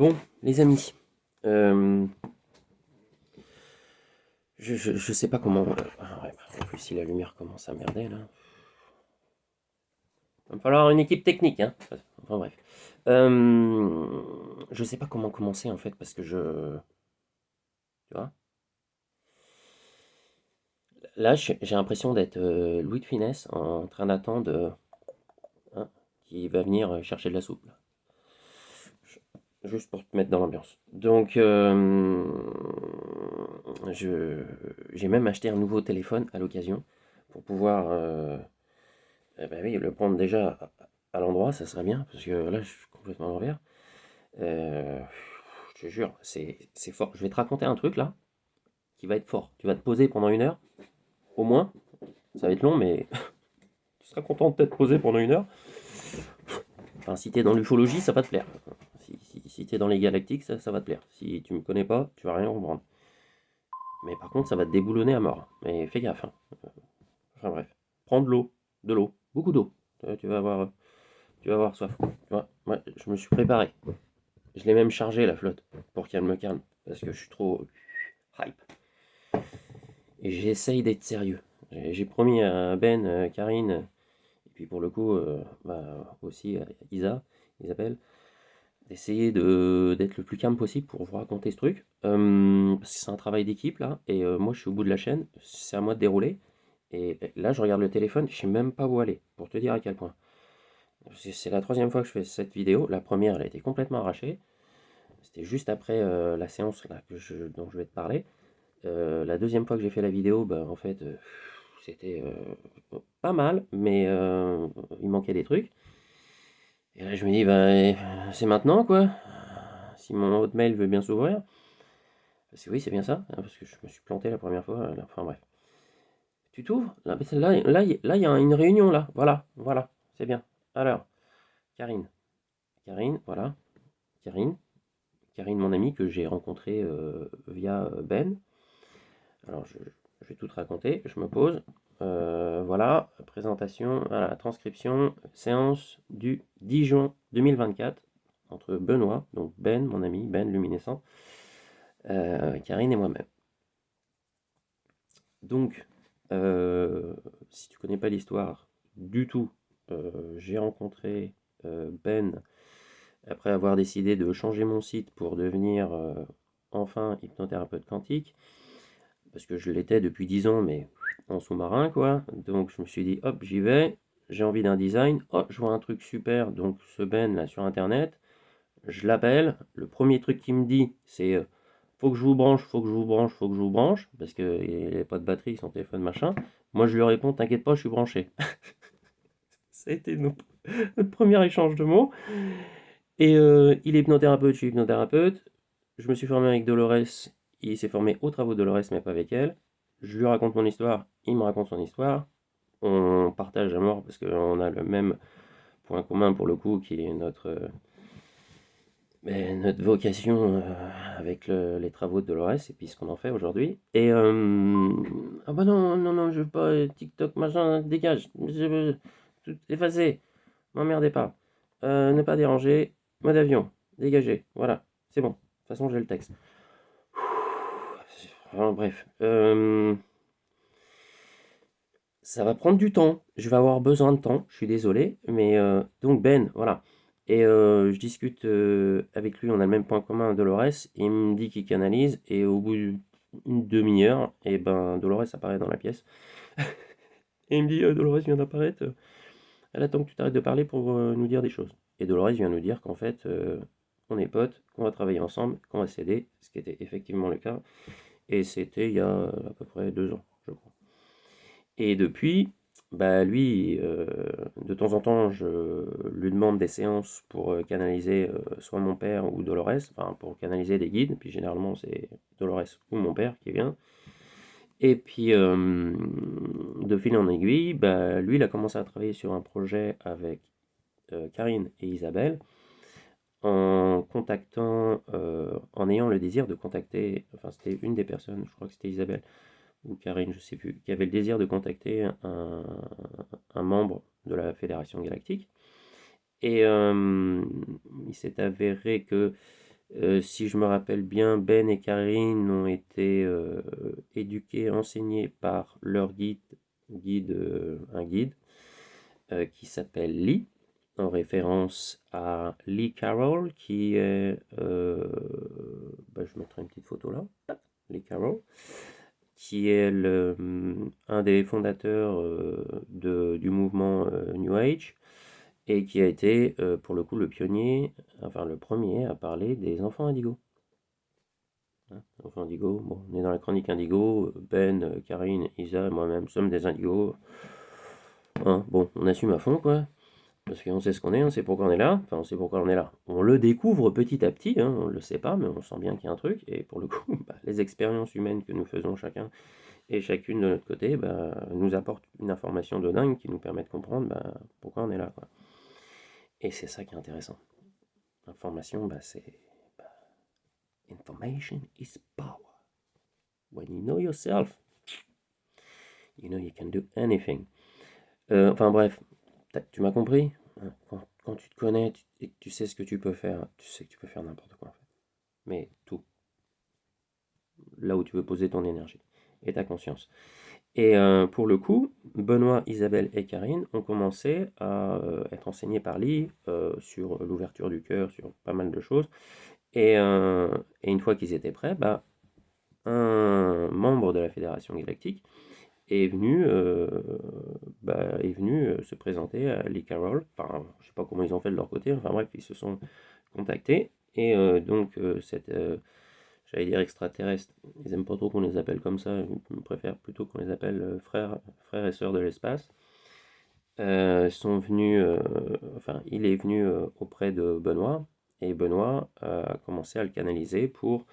Bon, les amis, euh, je sais pas comment. Ouais, en plus, si la lumière commence à merder là, va me falloir une équipe technique, hein. Enfin bref. Je sais pas comment commencer en fait parce que tu vois, là j'ai l'impression d'être Louis de Funès en train d'attendre hein, qui va venir chercher de la soupe là. Juste pour te mettre dans l'ambiance. Donc, j'ai même acheté un nouveau téléphone à l'occasion pour pouvoir bah oui, le prendre déjà à l'endroit, ça serait bien, parce que là, je suis complètement à l'envers. Euh, je te jure, c'est fort. Je vais te raconter un truc là, qui va être fort. Tu vas te poser pendant 1 heure, au moins. Ça va être long, mais tu seras content de t'être posé pendant 1 heure. Enfin, si t'es dans l'ufologie, ça va te plaire. Si t'es dans les galactiques, ça va te plaire. Si tu me connais pas, tu vas rien comprendre. Mais par contre, ça va te déboulonner à mort. Mais fais gaffe, hein. Enfin bref. Prends de l'eau, beaucoup d'eau. Tu vas avoir soif. Tu vois, moi, je me suis préparé. Je l'ai même chargé la flotte pour qu'elle me calme parce que je suis trop hype. Et j'essaye d'être sérieux. J'ai promis à Ben, Karine, et puis pour le coup, bah, aussi à Isabelle, d'essayer d'être le plus calme possible pour vous raconter ce truc. Parce que c'est un travail d'équipe là, et moi je suis au bout de la chaîne, c'est à moi de dérouler. Et là je regarde le téléphone, je sais même pas où aller, pour te dire à quel point. C'est la troisième fois que je fais cette vidéo. La première elle a été complètement arrachée. C'était juste après la séance là, dont je vais te parler. La deuxième fois que j'ai fait la vidéo, bah, en fait, c'était pas mal, mais il manquait des trucs. Et là, je me dis, bah, c'est maintenant, quoi. Si mon hotmail veut bien s'ouvrir. Parce que oui, c'est bien ça, hein, parce que je me suis planté la première fois. Enfin bref. Tu t'ouvres? Là, il y a une réunion, là. Voilà, voilà, c'est bien. Alors, Karine. Karine, voilà. Karine. Karine, mon amie, que j'ai rencontrée via Ben. Alors, je vais tout te raconter. Je me pose. Voilà, présentation, voilà, transcription, séance du 10 juin 2024 entre Benoît, donc Ben, mon ami, Ben Luminescent, Karine et moi-même. Donc, si tu connais pas l'histoire du tout, j'ai rencontré Ben après avoir décidé de changer mon site pour devenir enfin hypnothérapeute quantique parce que je l'étais depuis 10 ans, mais en sous-marin, quoi. Donc je me suis dit, hop, j'y vais, j'ai envie d'un design, oh, je vois un truc super, donc ce Ben là sur internet, je l'appelle, le premier truc qu'il me dit, c'est faut que je vous branche, faut que je vous branche, faut que je vous branche, parce qu'il n'y avait pas de batterie, son téléphone, machin. Moi je lui réponds, t'inquiète pas, je suis branché. Ça a été notre premier échange de mots. Et il est hypnothérapeute, je suis hypnothérapeute. Je me suis formé avec Dolores, il s'est formé aux travaux de Dolores, mais pas avec elle. Je lui raconte mon histoire, il me raconte son histoire. On partage à mort parce qu'on a le même point commun pour le coup, qui est notre vocation avec les travaux de Dolores et puis ce qu'on en fait aujourd'hui. Et ah bah non, non, non, je veux pas TikTok, machin, dégage, je veux tout effacer, m'emmerdez pas. Ne pas déranger, mode avion, dégagez, voilà, c'est bon. De toute façon, j'ai le texte. Enfin, bref. Ça va prendre du temps. Je vais avoir besoin de temps. Je suis désolé. Mais donc Ben, voilà. Et je discute avec lui. On a le même point commun, Dolores. Il me dit qu'il canalise. Et au bout d'une demi-heure, et ben Dolores apparaît dans la pièce. Et il me dit Dolores vient d'apparaître. Elle attend que tu t'arrêtes de parler pour nous dire des choses. Et Dolores vient nous dire qu'en fait, on est potes, qu'on va travailler ensemble, qu'on va s'aider. Ce qui était effectivement le cas. Et c'était il y a à peu près 2 ans, je crois. Et depuis, bah lui, de temps en temps, je lui demande des séances pour canaliser soit mon père ou Dolores, enfin pour canaliser des guides, puis généralement c'est Dolores ou mon père qui vient. Et puis de fil en aiguille, bah, lui il a commencé à travailler sur un projet avec Karine et Isabelle en contactant, en ayant le désir de contacter, enfin c'était une des personnes, je crois que c'était Isabelle, ou Karine, je sais plus, qui avait le désir de contacter un membre de la Fédération Galactique. Et il s'est avéré que Si je me rappelle bien, Ben et Karine ont été éduqués, enseignés par leur un guide qui s'appelle Lee, en référence à Lee Carroll, qui est, je mettrai une petite photo là, Lee Carroll, qui est un des fondateurs du mouvement New Age, et qui a été, pour le coup, le pionnier, enfin le premier à parler des enfants indigos. Hein, enfants indigos, bon, on est dans la chronique indigo, Ben, Karine, Isa et moi-même sommes des indigos. Hein, bon, on assume à fond, quoi, parce qu'on sait ce qu'on est, on sait pourquoi on est là, enfin on sait pourquoi on est là. On le découvre petit à petit, hein, on ne le sait pas, mais on sent bien qu'il y a un truc, et pour le coup, les expériences humaines que nous faisons chacun et chacune de notre côté, nous apportent une information de dingue qui nous permet de comprendre pourquoi on est là, quoi. Et c'est ça qui est intéressant. L'information, c'est... bah, information is power. When you know yourself, you know you can do anything. Enfin bref, tu m'as compris? Quand tu te connais et que tu sais ce que tu peux faire, tu sais que tu peux faire n'importe quoi en fait. Mais tout. Là où tu veux poser ton énergie et ta conscience. Et pour le coup, Benoît, Isabelle et Karine ont commencé à être enseignés par Lee sur l'ouverture du cœur, sur pas mal de choses. Et une fois qu'ils étaient prêts, un membre de la Fédération Galactique est venu se présenter à Lee Carroll. Enfin, je sais pas comment ils ont fait de leur côté. Enfin bref, ils se sont contactés. Et j'allais dire extraterrestre, ils aiment pas trop qu'on les appelle comme ça. Ils préfèrent plutôt qu'on les appelle frères et sœurs de l'espace. Sont venus, il est venu auprès de Benoît. Et Benoît a commencé à le canaliser pour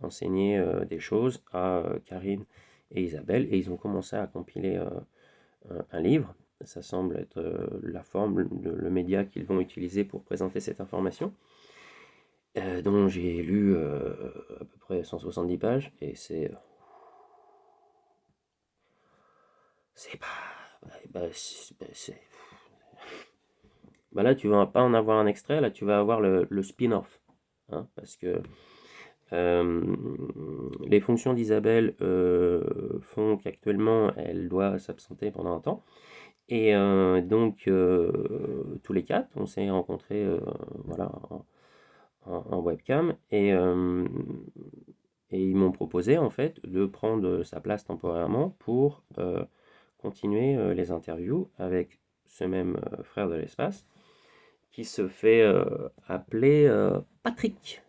enseigner des choses à Karine et Isabelle, et ils ont commencé à compiler un livre. Ça semble être la forme, le média qu'ils vont utiliser pour présenter cette information, dont j'ai lu à peu près 170 pages, et c'est pas... là, tu vas pas en avoir un extrait, là, tu vas avoir le spin-off, hein, parce que les fonctions d'Isabelle font qu'actuellement elle doit s'absenter pendant un temps. Et donc, tous les quatre, on s'est rencontrés voilà, en webcam. Et ils m'ont proposé en fait de prendre sa place temporairement pour continuer les interviews avec ce même frère de l'espace qui se fait appeler Patrick.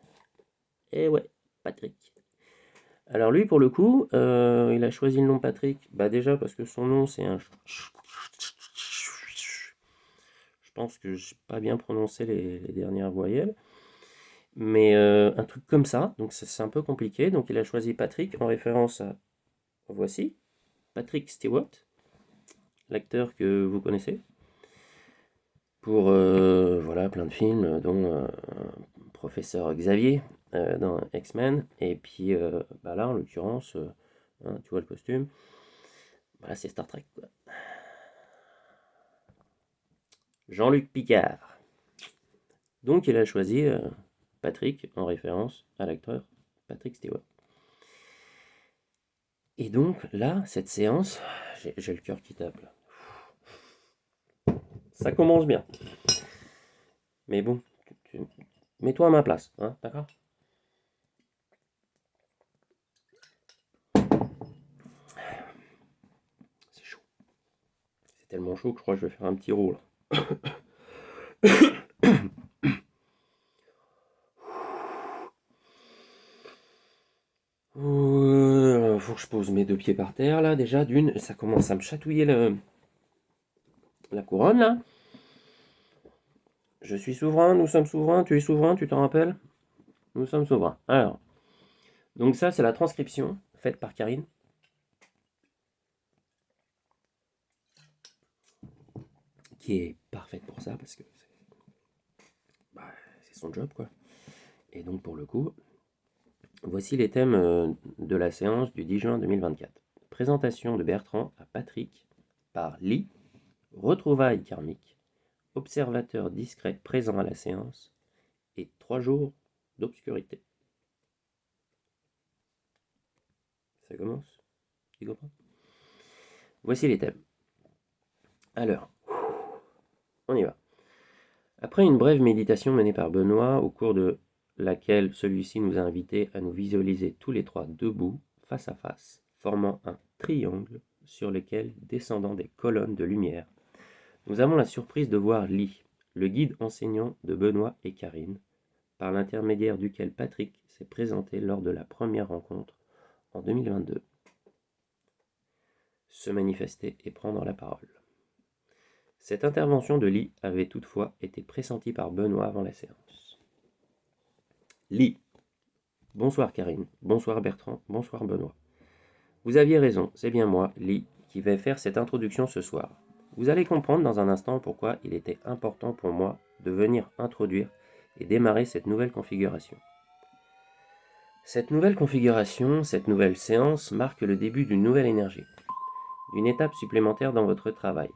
Et ouais, Patrick. Alors lui, pour le coup, il a choisi le nom Patrick, déjà parce que son nom c'est un... Je pense que je n'ai pas bien prononcé les dernières voyelles, mais un truc comme ça, donc c'est un peu compliqué. Donc il a choisi Patrick en référence à, voici, Patrick Stewart, l'acteur que vous connaissez, pour voilà, plein de films, dont Professeur Xavier dans X-Men, et puis là en l'occurrence, hein, tu vois le costume, c'est Star Trek, quoi. Jean-Luc Picard. Donc il a choisi Patrick en référence à l'acteur Patrick Stewart. Et donc là, cette séance, j'ai le cœur qui tape là. Ça commence bien. Mais bon, mets-toi à ma place, hein, d'accord? C'est chaud. C'est tellement chaud que je crois que je vais faire un petit roux là. Faut que je pose mes deux pieds par terre là déjà. D'une, ça commence à me chatouiller la couronne là. Je suis souverain, nous sommes souverains, tu es souverain, tu t'en rappelles? Nous sommes souverains. Alors, donc ça c'est la transcription faite par Karine. Qui est parfaite pour ça parce que c'est son job quoi. Et donc pour le coup, voici les thèmes de la séance du 10 juin 2024. Présentation de Bertrand à Patrick par Lee, retrouvailles karmiques, observateur discret présent à la séance, et 3 jours d'obscurité. Ça commence? Tu comprends? Voici les thèmes. Alors, on y va. Après une brève méditation menée par Benoît, au cours de laquelle celui-ci nous a invités à nous visualiser tous les trois debout, face à face, formant un triangle sur lequel descendant des colonnes de lumière, nous avons la surprise de voir Lee, le guide enseignant de Benoît et Karine, par l'intermédiaire duquel Patrick s'est présenté lors de la première rencontre en 2022, se manifester et prendre la parole. Cette intervention de Lee avait toutefois été pressentie par Benoît avant la séance. Lee. Bonsoir Karine, bonsoir Bertrand, bonsoir Benoît. Vous aviez raison, c'est bien moi, Lee, qui vais faire cette introduction ce soir. Vous allez comprendre dans un instant pourquoi il était important pour moi de venir introduire et démarrer cette nouvelle configuration. Cette nouvelle configuration, cette nouvelle séance marque le début d'une nouvelle énergie, d'une étape supplémentaire dans votre travail.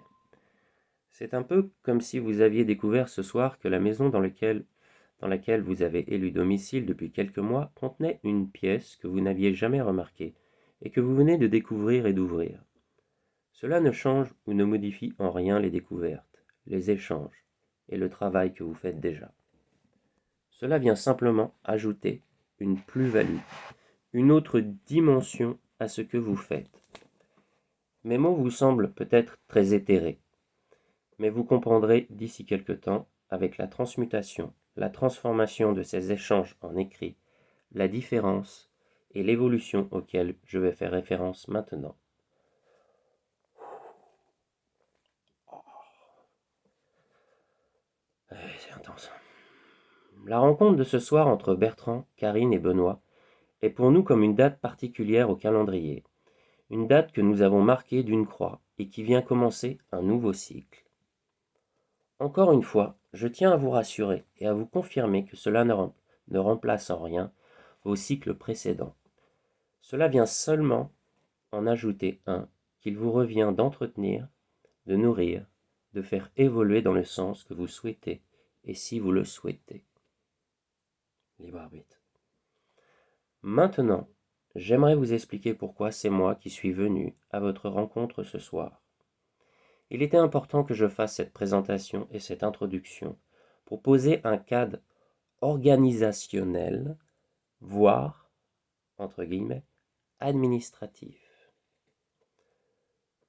C'est un peu comme si vous aviez découvert ce soir que la maison dans laquelle vous avez élu domicile depuis quelques mois contenait une pièce que vous n'aviez jamais remarquée et que vous venez de découvrir et d'ouvrir. Cela ne change ou ne modifie en rien les découvertes, les échanges et le travail que vous faites déjà. Cela vient simplement ajouter une plus-value, une autre dimension à ce que vous faites. Mes mots vous semblent peut-être très éthérés, mais vous comprendrez d'ici quelque temps, avec la transmutation, la transformation de ces échanges en écrits, la différence et l'évolution auxquelles je vais faire référence maintenant. C'est intense. La rencontre de ce soir entre Bertrand, Karine et Benoît est pour nous comme une date particulière au calendrier, une date que nous avons marquée d'une croix et qui vient commencer un nouveau cycle. Encore une fois, je tiens à vous rassurer et à vous confirmer que cela ne remplace en rien vos cycles précédents. Cela vient seulement en ajouter un qu'il vous revient d'entretenir, de nourrir, de faire évoluer dans le sens que vous souhaitez et si vous le souhaitez. Libre arbitre. Maintenant, j'aimerais vous expliquer pourquoi c'est moi qui suis venu à votre rencontre ce soir. Il était important que je fasse cette présentation et cette introduction pour poser un cadre organisationnel, voire, entre guillemets, administratif.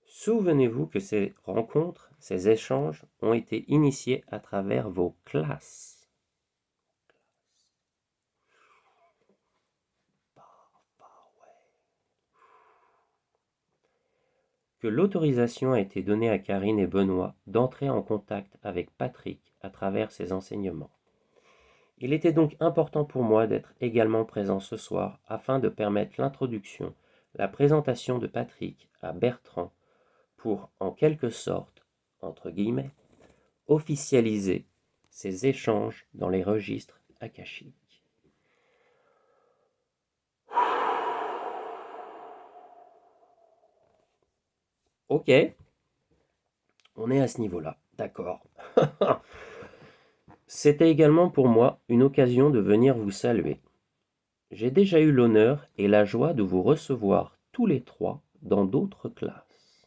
Souvenez-vous que ces rencontres, ces échanges ont été initiés à travers vos classes. Que l'autorisation a été donnée à Karine et Benoît d'entrer en contact avec Patrick à travers ses enseignements. Il était donc important pour moi d'être également présent ce soir afin de permettre l'introduction, la présentation de Patrick à Bertrand pour, en quelque sorte, entre guillemets, officialiser ces échanges dans les registres akashiques. Ok, on est à ce niveau-là, d'accord. C'était également pour moi une occasion de venir vous saluer. J'ai déjà eu l'honneur et la joie de vous recevoir tous les trois dans d'autres classes.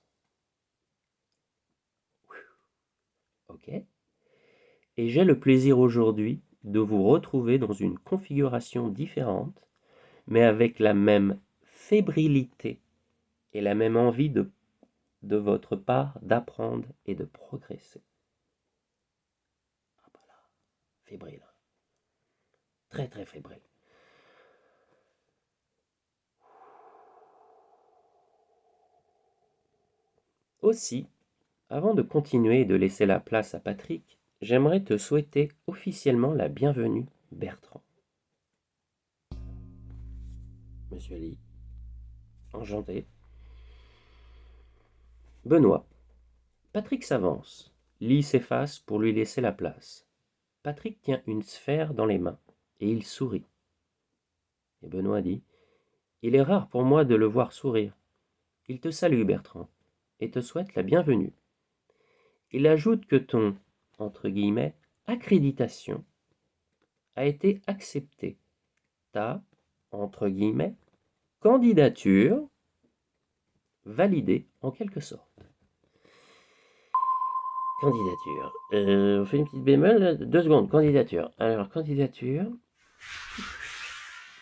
Ok. Et j'ai le plaisir aujourd'hui de vous retrouver dans une configuration différente, mais avec la même fébrilité et la même envie de votre part d'apprendre et de progresser. Ah bah là, fébrile. Très très fébrile. Aussi, avant de continuer et de laisser la place à Patrick, j'aimerais te souhaiter officiellement la bienvenue, Bertrand. Monsieur Lee, enchanté. Benoît. Patrick s'avance. Lee s'efface pour lui laisser la place. Patrick tient une sphère dans les mains et il sourit. Et Benoît dit: il est rare pour moi de le voir sourire. Il te salue, Bertrand, et te souhaite la bienvenue. Il ajoute que ton, entre guillemets, accréditation a été acceptée. Ta, entre guillemets, candidature validée en quelque sorte. Candidature. On fait une petite bémol, 2 secondes. Candidature. Alors, candidature.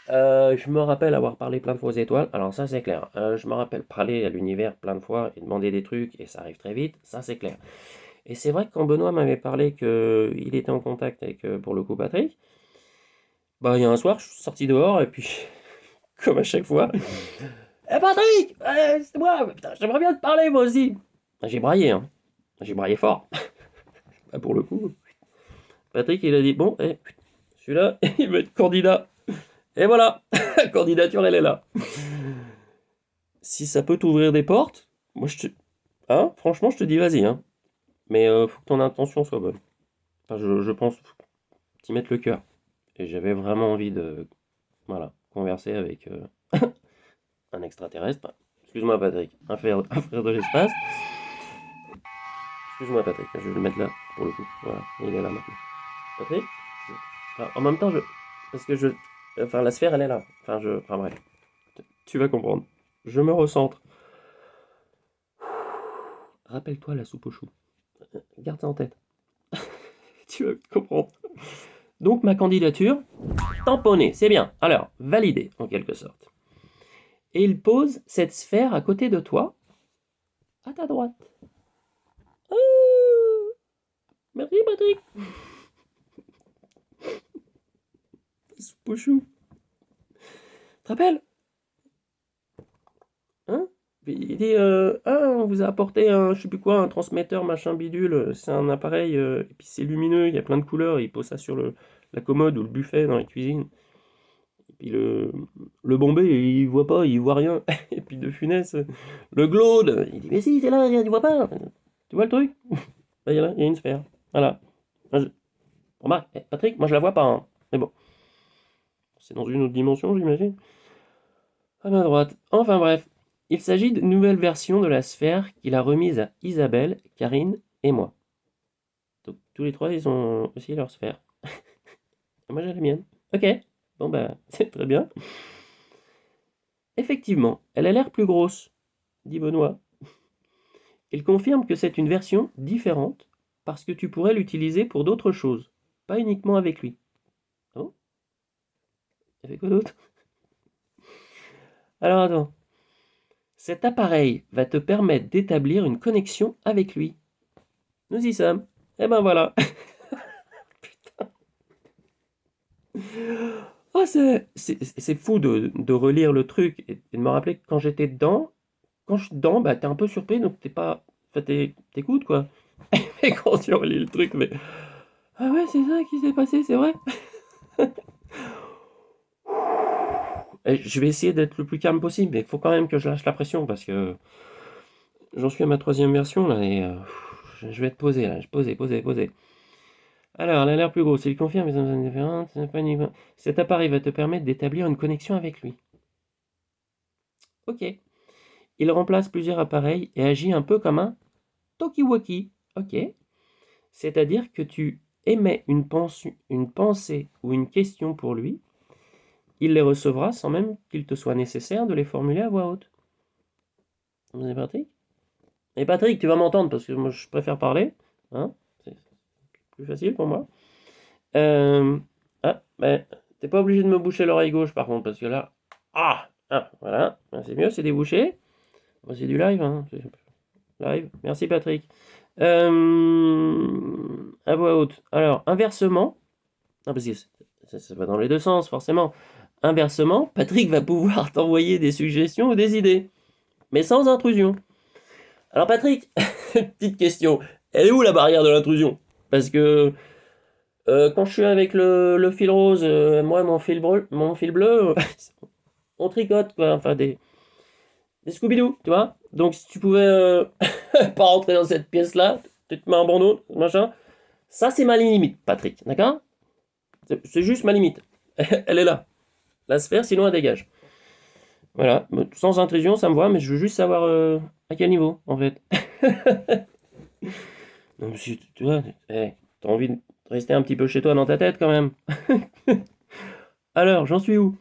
Je me rappelle avoir parlé plein de fois aux étoiles. Alors, ça, c'est clair. Je me rappelle parler à l'univers plein de fois et demander des trucs, et ça arrive très vite. Ça, c'est clair. Et c'est vrai que quand Benoît m'avait parlé qu'il était en contact avec, pour le coup, Patrick, bah, il y a un soir, je suis sorti dehors, et puis, comme à chaque fois, Eh Patrick, c'est moi, putain, j'aimerais bien te parler, moi aussi. J'ai braillé, hein. J'ai braillé fort. Bah, pour le coup, Patrick, il a dit, bon, celui-là, il veut être candidat. Et voilà, la candidature, elle est là. Si ça peut t'ouvrir des portes, moi, hein, franchement, je te dis, vas-y, hein. Mais faut que ton intention soit bonne. Enfin, je pense qu'il faut que t'y mettes le cœur. Et j'avais vraiment envie de, voilà, converser avec un extraterrestre. Enfin, excuse-moi, Patrick, un frère de l'espace. Excuse-moi, Patrick, je vais le mettre là, pour le coup. Voilà, il est là maintenant. Patrick enfin, en même temps, parce que enfin, la sphère, elle est là. Enfin, bref. Tu vas comprendre. Je me recentre. Rappelle-toi la soupe aux choux. Garde ça en tête. Tu vas comprendre. Donc, ma candidature, tamponnée, c'est bien. Alors, validée, en quelque sorte. Et il pose cette sphère à côté de toi, à ta droite. Ah, merci, Patrick. Soupe aux choux. Tu te rappelles? Hein? Il dit ah, on vous a apporté un, je sais plus quoi, un transmetteur machin bidule. C'est un appareil, et puis c'est lumineux, il y a plein de couleurs. Il pose ça sur la commode ou le buffet dans la cuisine. Et puis le Bombay, il voit pas, il voit rien. Et puis de Funès, le Glaude, il dit mais si, c'est là, tu vois pas? Tu vois le truc? Bah, il y a une sphère. Voilà. Remarque, Patrick, moi je la vois pas, hein. Mais bon, c'est dans une autre dimension, j'imagine. À ma droite. Enfin bref. Il s'agit d'une nouvelle version de la sphère qu'il a remise à Isabelle, Karine et moi. Donc tous les trois, ils ont aussi leur sphère. Et moi j'ai la mienne. Ok, bon bah c'est très bien. Effectivement, elle a l'air plus grosse, dit Benoît. Il confirme que c'est une version différente parce que tu pourrais l'utiliser pour d'autres choses, pas uniquement avec lui. Oh, avec quoi d'autre? Alors attends. Cet appareil va te permettre d'établir une connexion avec lui. Nous y sommes. Et ben voilà. Oh, c'est fou de relire le truc et de me rappeler que quand j'étais dedans, quand je suis dedans, bah t'es un peu surpris, donc t'es pas. Enfin, t'écoutes quoi. Et quand tu relis le truc, mais. Ah ouais, c'est ça qui s'est passé, c'est vrai. Et je vais essayer d'être le plus calme possible, mais il faut quand même que je lâche la pression parce que j'en suis à ma 3e version là et je vais être posé là. Poser. Alors, elle a l'air plus grosse. Il confirme les zones différentes. Cet appareil va te permettre d'établir une connexion avec lui. Ok. Il remplace plusieurs appareils et agit un peu comme un talkie-walkie. Ok. C'est-à-dire que tu émets une pensée ou une question pour lui. Il les recevra sans même qu'il te soit nécessaire de les formuler à voix haute. Vous êtes Patrick? Et Patrick, tu vas m'entendre parce que moi je préfère parler. Hein, c'est plus facile pour moi. Ben, t'es pas obligé de me boucher l'oreille gauche par contre, parce que là. Voilà, c'est mieux, c'est débouché. Bon, c'est du live, hein. Live. Merci Patrick. À voix haute. Alors, inversement. Non, parce que ça va dans les deux sens, forcément. Inversement, Patrick va pouvoir t'envoyer des suggestions ou des idées, mais sans intrusion. Alors, Patrick, petite question. Elle est où la barrière de l'intrusion? Parce que quand je suis avec le fil rose, moi, mon fil bleu, on tricote, quoi. Enfin, des Scooby-Doo, tu vois. Donc, si tu pouvais pas rentrer dans cette pièce-là, tu te mets un bandeau, machin. Ça, c'est ma limite, Patrick, d'accord? C'est juste ma limite. Elle est là. La sphère, sinon elle dégage. Voilà, sans intrusion, ça me va, mais je veux juste savoir à quel niveau, en fait. Non, mais si tu vois, t'as envie rester un petit peu chez toi dans ta tête quand même. Alors, j'en suis où?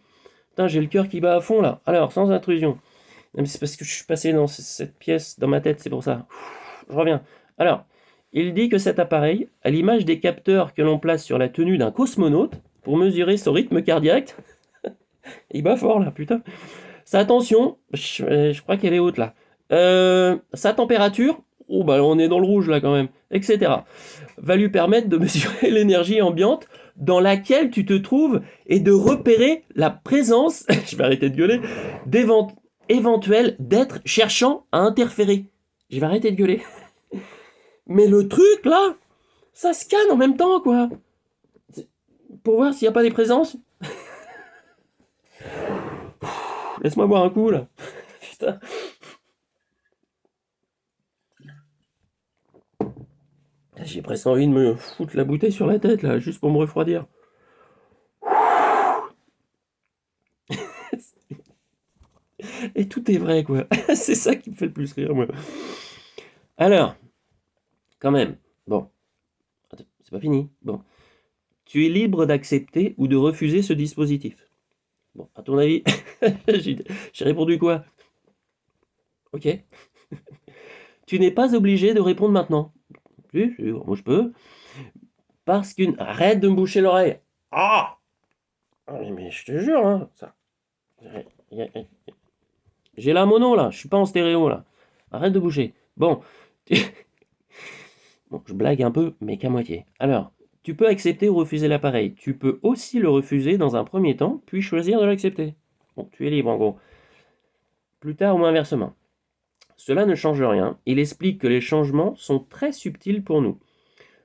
Putain, j'ai le cœur qui bat à fond là. Alors, sans intrusion. Non, mais c'est parce que je suis passé dans cette pièce dans ma tête, c'est pour ça. Je reviens. Alors, il dit que cet appareil, à l'image des capteurs que l'on place sur la tenue d'un cosmonaute, pour mesurer son rythme cardiaque, il bat fort là, putain. Sa tension, je crois qu'elle est haute là. Sa température, oh bah on est dans le rouge là quand même, etc. Va lui permettre de mesurer l'énergie ambiante dans laquelle tu te trouves et de repérer la présence, je vais arrêter de gueuler, éventuelle d'êtres cherchant à interférer. Je vais arrêter de gueuler. Mais le truc là, ça scanne en même temps quoi. Pour voir s'il n'y a pas des présences. Laisse-moi boire un coup là. Putain. J'ai presque envie de me foutre la bouteille sur la tête là, juste pour me refroidir. Et tout est vrai quoi. C'est ça qui me fait le plus rire moi. Alors, quand même, bon, attends, c'est pas fini. Bon, tu es libre d'accepter ou de refuser ce dispositif. Bon, à ton avis, j'ai répondu quoi? Ok. Tu n'es pas obligé de répondre maintenant. Si, moi je peux. Parce qu'une... Arrête de me boucher l'oreille. Ah, mais je te jure, hein, ça... J'ai la mono là, je suis pas en stéréo là. Arrête de bouger. Bon. Bon, je blague un peu, mais qu'à moitié. Alors, tu peux accepter ou refuser l'appareil. Tu peux aussi le refuser dans un premier temps, puis choisir de l'accepter. Bon, tu es libre en gros. Plus tard ou inversement. Cela ne change rien. Il explique que les changements sont très subtils pour nous.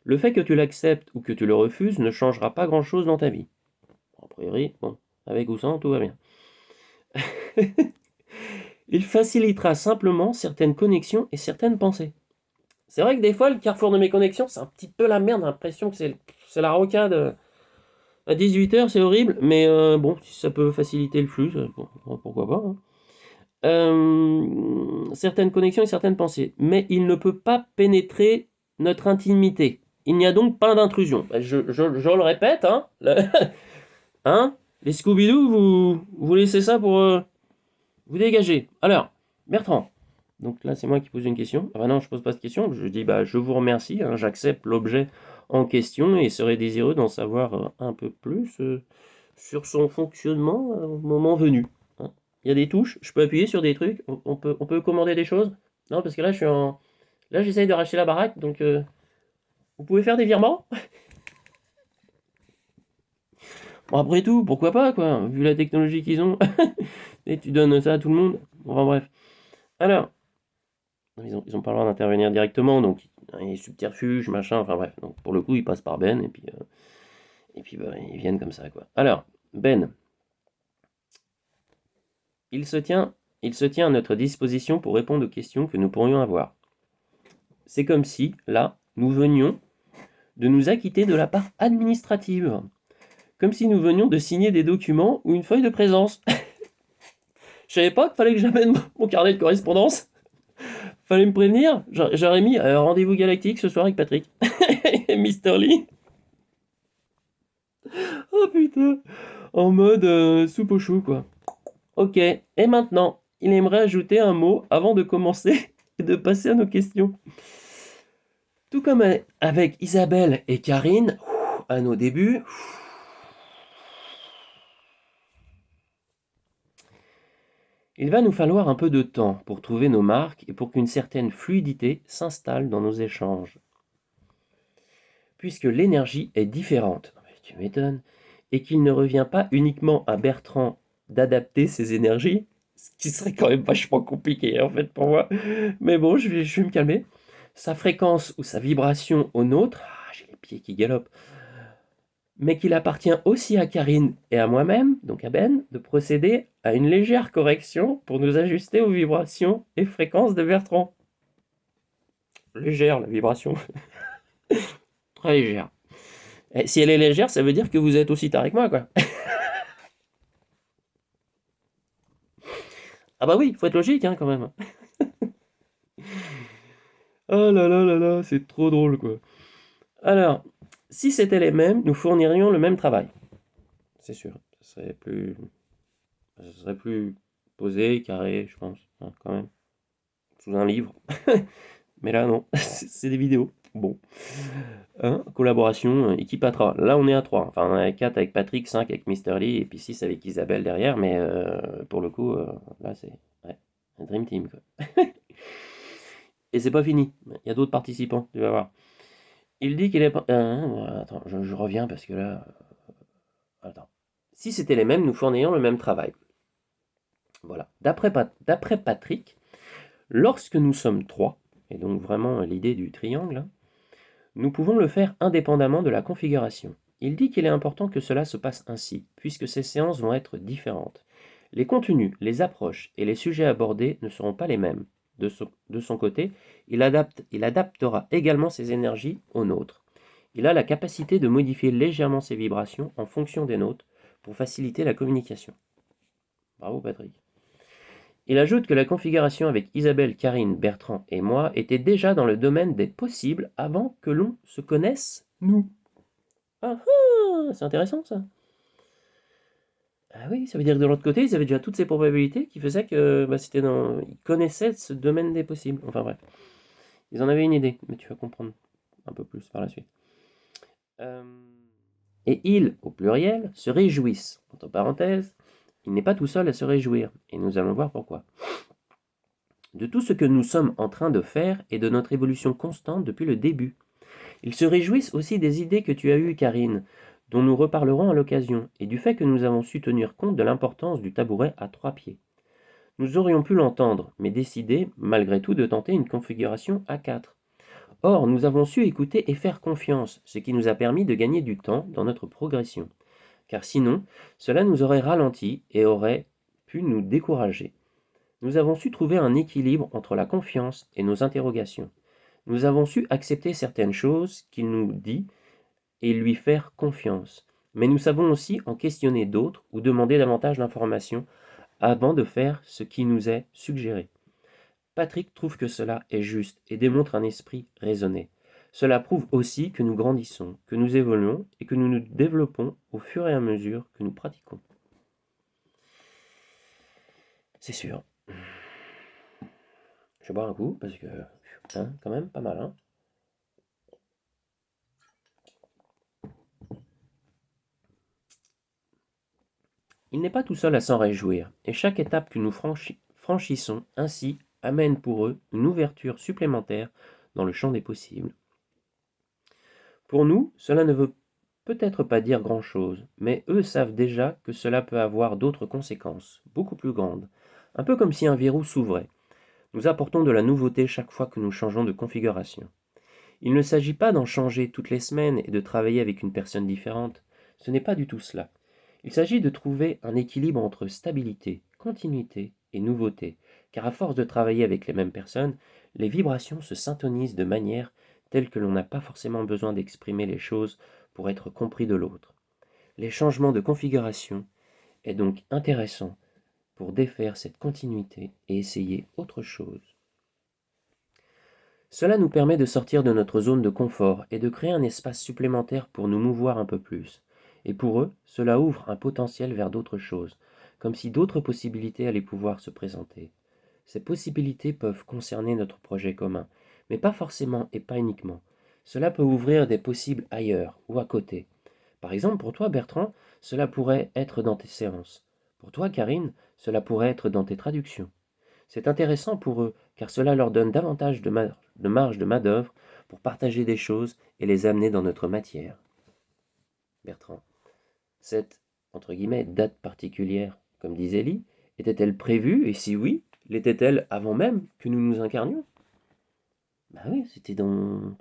Le fait que tu l'acceptes ou que tu le refuses ne changera pas grand-chose dans ta vie. A priori, bon, avec ou sans, tout va bien. Il facilitera simplement certaines connexions et certaines pensées. C'est vrai que des fois, le carrefour de mes connexions, c'est un petit peu la merde. J'ai l'impression que c'est la rocade. À 18h, c'est horrible, mais bon, si ça peut faciliter le flux, bon, pourquoi pas. Hein. Certaines connexions et certaines pensées. Mais il ne peut pas pénétrer notre intimité. Il n'y a donc pas d'intrusion. Je le répète, hein, hein, les Scooby-Doo, vous laissez ça pour vous dégager. Alors, Bertrand. Donc là, c'est moi qui pose une question. Ah bah non, je pose pas de question. Je dis, bah, je vous remercie. Hein, j'accepte l'objet en question et serais désireux d'en savoir un peu plus sur son fonctionnement au moment venu. Hein. Il y a des touches. Je peux appuyer sur des trucs. On peut commander des choses. Non, parce que là, là, j'essaye de racheter la baraque. Donc, vous pouvez faire des virements. Bon, après tout, pourquoi pas, quoi. Vu la technologie qu'ils ont. Et tu donnes ça à tout le monde. Enfin, bref. Alors. Ils ont pas le droit d'intervenir directement, donc il y a des subterfuges, machin, enfin bref. Donc pour le coup, ils passent par Ben, et puis bah, ils viennent comme ça, quoi. Alors, Ben, il se tient à notre disposition pour répondre aux questions que nous pourrions avoir. C'est comme si, là, nous venions de nous acquitter de la part administrative. Comme si nous venions de signer des documents ou une feuille de présence. Je savais pas qu'il fallait que j'amène mon carnet de correspondance. Fallait me prévenir. J'aurais mis rendez-vous galactique ce soir avec Patrick. Et Mr. Lee. Oh putain. En mode soupe au chou, quoi. Ok. Et maintenant, il aimerait ajouter un mot avant de commencer et de passer à nos questions. Tout comme avec Isabelle et Karine, à nos débuts, il va nous falloir un peu de temps pour trouver nos marques et pour qu'une certaine fluidité s'installe dans nos échanges. Puisque l'énergie est différente, tu m'étonnes, et qu'il ne revient pas uniquement à Bertrand d'adapter ses énergies, ce qui serait quand même vachement compliqué en fait pour moi, mais bon, je vais me calmer, sa fréquence ou sa vibration au nôtre, j'ai les pieds qui galopent, mais qu'il appartient aussi à Karine et à moi-même, donc à Ben, de procéder à une légère correction pour nous ajuster aux vibrations et fréquences de Bertrand. Légère la vibration. Très légère. Et si elle est légère, ça veut dire que vous êtes aussi taré que moi, quoi. Ah bah oui, faut être logique, hein, quand même. Oh là là là là, c'est trop drôle, quoi. Alors, Si c'était les mêmes, nous fournirions le même travail. C'est sûr. Ça serait plus posé, carré, je pense, hein, quand même. Sous un livre. Mais là, non. C'est des vidéos. Bon. Hein, collaboration, équipe à 3. Là, on est à 3. Enfin, on est à 4 avec Patrick, 5 avec Mister Lee, et puis 6 avec Isabelle derrière. Mais pour le coup, là, c'est ouais, un Dream Team, quoi. Et c'est pas fini. Il y a d'autres participants, tu vas voir. Il dit qu'il est pas. Attends, je reviens parce que là. Attends. Si c'était les mêmes, nous fournirions le même travail. Voilà. D'après Patrick, lorsque nous sommes 3, et donc vraiment l'idée du triangle, hein, nous pouvons le faire indépendamment de la configuration. Il dit qu'il est important que cela se passe ainsi, puisque ces séances vont être différentes. Les contenus, les approches et les sujets abordés ne seront pas les mêmes. De son côté, il adaptera également ses énergies aux nôtres. Il a la capacité de modifier légèrement ses vibrations en fonction des nôtres pour faciliter la communication. Bravo Patrick. Il ajoute que la configuration avec Isabelle, Karine, Bertrand et moi était déjà dans le domaine des possibles avant que l'on se connaisse, nous. Ah ah, c'est intéressant ça. Ah oui, ça veut dire que de l'autre côté, ils avaient déjà toutes ces probabilités qui faisaient que ils connaissaient ce domaine des possibles. Enfin bref, ils en avaient une idée, mais tu vas comprendre un peu plus par la suite. Euh, Et ils, au pluriel, se réjouissent. Entre parenthèses, il n'est pas tout seul à se réjouir, et nous allons voir pourquoi. De tout ce que nous sommes en train de faire et de notre évolution constante depuis le début. Ils se réjouissent aussi des idées que tu as eues, Karine, dont nous reparlerons à l'occasion, et du fait que nous avons su tenir compte de l'importance du tabouret à 3 pieds. Nous aurions pu l'entendre, mais décider, malgré tout, de tenter une configuration à 4. Or, nous avons su écouter et faire confiance, ce qui nous a permis de gagner du temps dans notre progression. Car sinon, cela nous aurait ralenti et aurait pu nous décourager. Nous avons su trouver un équilibre entre la confiance et nos interrogations. Nous avons su accepter certaines choses qu'il nous dit et lui faire confiance. Mais nous savons aussi en questionner d'autres ou demander davantage d'informations avant de faire ce qui nous est suggéré. Patrick trouve que cela est juste et démontre un esprit raisonné. Cela prouve aussi que nous grandissons, que nous évoluons et que nous nous développons au fur et à mesure que nous pratiquons. C'est sûr. Je vais boire un coup parce que, hein, quand même, pas mal, hein. Il n'est pas tout seul à s'en réjouir, et chaque étape que nous franchissons ainsi amène pour eux une ouverture supplémentaire dans le champ des possibles. Pour nous, cela ne veut peut-être pas dire grand-chose, mais eux savent déjà que cela peut avoir d'autres conséquences, beaucoup plus grandes, un peu comme si un verrou s'ouvrait. Nous apportons de la nouveauté chaque fois que nous changeons de configuration. Il ne s'agit pas d'en changer toutes les semaines et de travailler avec une personne différente, ce n'est pas du tout cela. Il s'agit de trouver un équilibre entre stabilité, continuité et nouveauté, car à force de travailler avec les mêmes personnes, les vibrations se syntonisent de manière telle que l'on n'a pas forcément besoin d'exprimer les choses pour être compris de l'autre. Les changements de configuration est donc intéressant pour défaire cette continuité et essayer autre chose. Cela nous permet de sortir de notre zone de confort et de créer un espace supplémentaire pour nous mouvoir un peu plus. Et pour eux, cela ouvre un potentiel vers d'autres choses, comme si d'autres possibilités allaient pouvoir se présenter. Ces possibilités peuvent concerner notre projet commun, mais pas forcément et pas uniquement. Cela peut ouvrir des possibles ailleurs ou à côté. Par exemple, pour toi, Bertrand, cela pourrait être dans tes séances. Pour toi, Karine, cela pourrait être dans tes traductions. C'est intéressant pour eux, car cela leur donne davantage de marge de manœuvre pour partager des choses et les amener dans notre matière. Bertrand. Cette entre guillemets, date particulière, comme disait Lee, était-elle prévue, et si oui, l'était-elle avant même que nous nous incarnions? Bah oui, c'était dans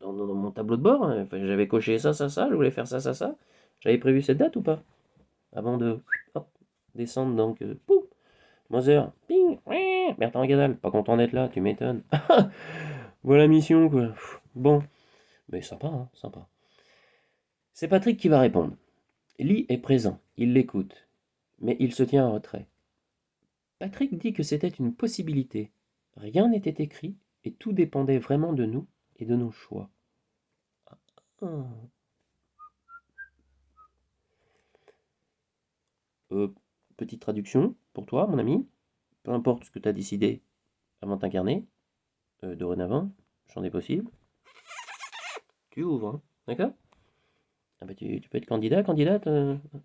mon tableau de bord, hein. Enfin, j'avais coché ça, ça, ça, je voulais faire ça, ça, ça. J'avais prévu cette date ou pas? Avant de hop, descendre donc, pouf, Mother, ping, ouais, Bertrand Gadal, pas content d'être là, tu m'étonnes. Voilà la mission, quoi. Bon, mais sympa, hein, sympa. C'est Patrick qui va répondre. Lee est présent, il l'écoute, mais il se tient en retrait. Patrick dit que c'était une possibilité. Rien n'était écrit et tout dépendait vraiment de nous et de nos choix. Euh, Petite traduction pour toi, mon ami. Peu importe ce que tu as décidé avant de t'incarner, dorénavant, champ des possibles, tu ouvres, hein, d'accord? Ah bah tu peux être candidat, candidate,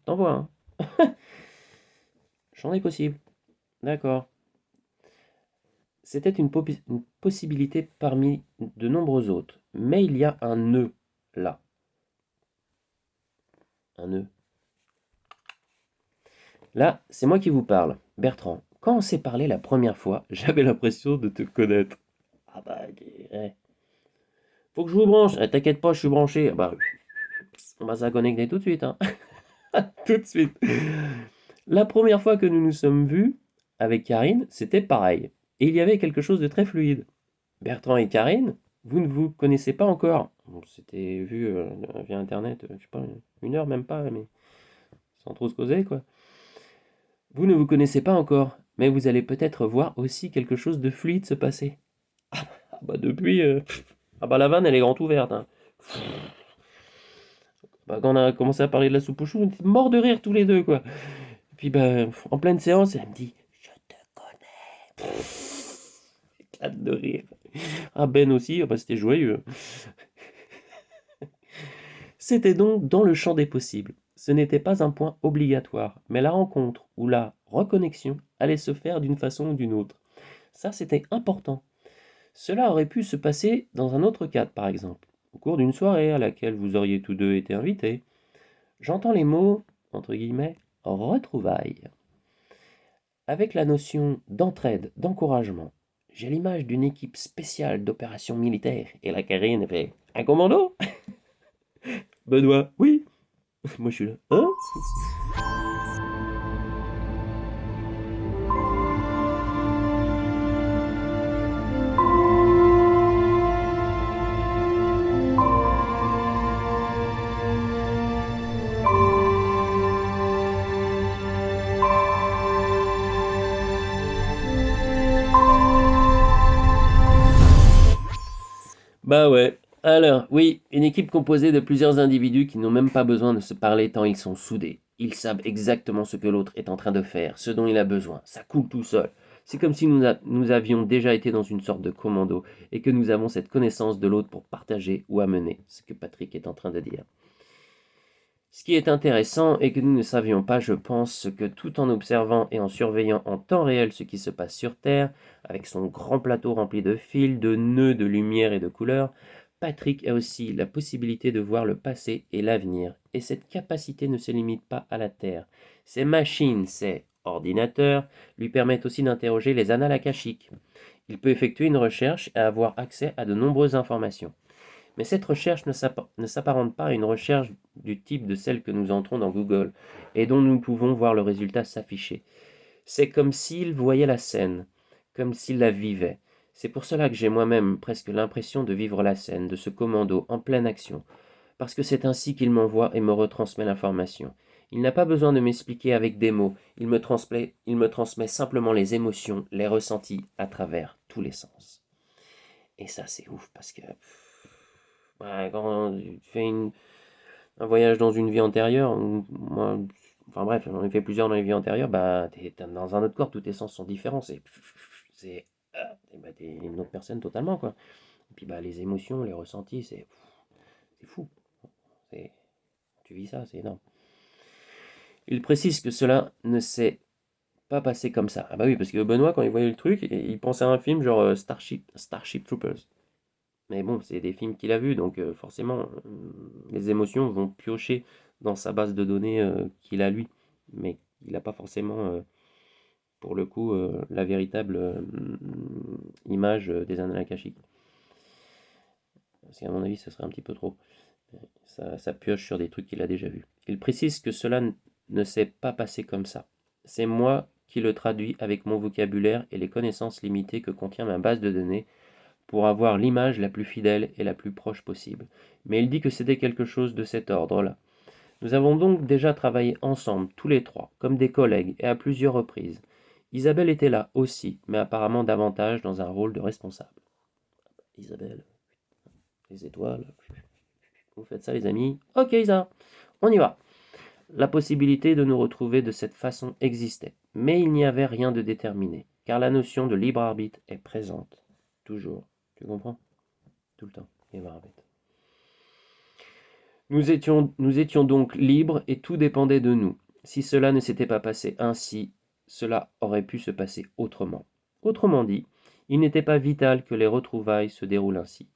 t'envoies, hein. Champ des possibles, d'accord. C'était une possibilité parmi de nombreux autres, mais il y a un nœud là. Un nœud. Là, c'est moi qui vous parle, Bertrand. Quand on s'est parlé la première fois, j'avais l'impression de te connaître. Ah bah, faut que je vous branche. T'inquiète pas, je suis branché. Ah bah, on va se connecter tout de suite, hein. Tout de suite. La première fois que nous nous sommes vus avec Karine, c'était pareil. Et il y avait quelque chose de très fluide. Bertrand et Karine, vous ne vous connaissez pas encore. On s'était vu via Internet, je sais pas, une heure même pas, mais sans trop se causer, quoi. Vous ne vous connaissez pas encore, mais vous allez peut-être voir aussi quelque chose de fluide se passer. Ah bah depuis, ah bah la vanne elle est grande ouverte, hein. Bah, quand on a commencé à parler de la soupe aux choux, on était morts de rire tous les deux, quoi. Et puis bah, en pleine séance, elle me dit «Je te connais». Éclate de rire. Ah Ben aussi, ah bah, c'était joyeux. C'était donc dans le champ des possibles. Ce n'était pas un point obligatoire, mais la rencontre ou la reconnexion allait se faire d'une façon ou d'une autre. Ça, c'était important. Cela aurait pu se passer dans un autre cadre, par exemple, au cours d'une soirée à laquelle vous auriez tous deux été invités. J'entends les mots, entre guillemets, retrouvailles. Avec la notion d'entraide, d'encouragement, j'ai l'image d'une équipe spéciale d'opérations militaires. Et la Karine fait un commando. Benoît, oui. Moi je suis là. Hein? Bah ouais. Alors, oui, une équipe composée de plusieurs individus qui n'ont même pas besoin de se parler tant ils sont soudés. Ils savent exactement ce que l'autre est en train de faire, ce dont il a besoin. Ça coule tout seul. C'est comme si nous avions déjà été dans une sorte de commando et que nous avons cette connaissance de l'autre pour partager ou amener, ce que Patrick est en train de dire. Ce qui est intéressant est que nous ne savions pas, je pense, que tout en observant et en surveillant en temps réel ce qui se passe sur Terre, avec son grand plateau rempli de fils, de nœuds, de lumière et de couleurs, Patrick a aussi la possibilité de voir le passé et l'avenir. Et cette capacité ne se limite pas à la Terre. Ces machines, ces ordinateurs, lui permettent aussi d'interroger les annales akashiques. Il peut effectuer une recherche et avoir accès à de nombreuses informations. Mais cette recherche ne s'apparente pas à une recherche du type de celle que nous entrons dans Google et dont nous pouvons voir le résultat s'afficher. C'est comme s'il voyait la scène, comme s'il la vivait. C'est pour cela que j'ai moi-même presque l'impression de vivre la scène de ce commando en pleine action, parce que c'est ainsi qu'il m'envoie et me retransmet l'information. Il n'a pas besoin de m'expliquer avec des mots, il me transmet simplement les émotions, les ressentis à travers tous les sens. Et ça c'est ouf parce que ouais, quand tu fais un voyage dans une vie antérieure, moi, enfin bref, j'en ai fait plusieurs dans les vies antérieures, bah t'es dans un autre corps, tous tes sens sont différents, c'est bah, t'es une autre personne totalement quoi. Et puis bah les émotions, les ressentis, c'est fou. C'est, tu vis ça, c'est énorme. Il précise que cela ne s'est pas passé comme ça. Ah bah oui, parce que Benoît, quand il voyait le truc, il pensait à un film genre Starship Troopers. Mais bon, c'est des films qu'il a vus, donc forcément, les émotions vont piocher dans sa base de données qu'il a lui. Mais il n'a pas forcément, pour le coup, la véritable image des annales akashiques. Parce qu'à mon avis, ça serait un petit peu trop. Ça pioche sur des trucs qu'il a déjà vus. Il précise que cela ne s'est pas passé comme ça. C'est moi qui le traduis avec mon vocabulaire et les connaissances limitées que contient ma base de données pour avoir l'image la plus fidèle et la plus proche possible. Mais il dit que c'était quelque chose de cet ordre-là. Nous avons donc déjà travaillé ensemble, tous les trois, comme des collègues, et à plusieurs reprises. Isabelle était là aussi, mais apparemment davantage dans un rôle de responsable. Isabelle, les étoiles, Vous faites ça, les amis. Ok, ça, on y va. La possibilité de nous retrouver de cette façon existait, mais il n'y avait rien de déterminé, car la notion de libre arbitre est présente, toujours. Tu comprends? Tout le temps, libre arbitre. Nous étions donc libres et tout dépendait de nous. Si cela ne s'était pas passé ainsi, cela aurait pu se passer autrement. Autrement dit, il n'était pas vital que les retrouvailles se déroulent ainsi.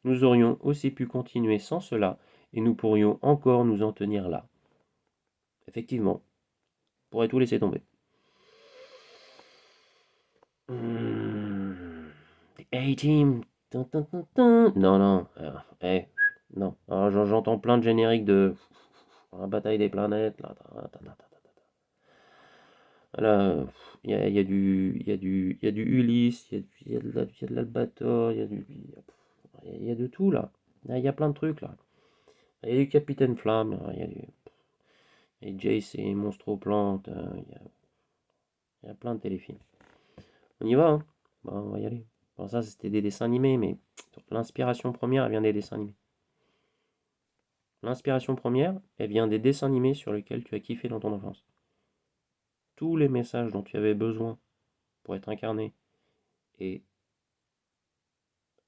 Nous aurions aussi pu continuer sans cela, et nous pourrions encore nous en tenir là. Effectivement, on pourrait tout laisser tomber. The A-Team. Non, non. Non. Alors, j'entends plein de génériques de la bataille des planètes. Là, il y a du Ulysse, il y a de l'Albator, il y a de tout là. Il y a plein de trucs là. Il y a du Capitaine Flamme, il y a du et Jace et Monstro-Plante, il y a plein de téléfilms. On y va, hein? Bon, on va y aller. Bon, ça, c'était des dessins animés, mais l'inspiration première, elle vient des dessins animés. L'inspiration première, elle vient des dessins animés sur lesquels tu as kiffé dans ton enfance. Tous les messages dont tu avais besoin pour être incarné et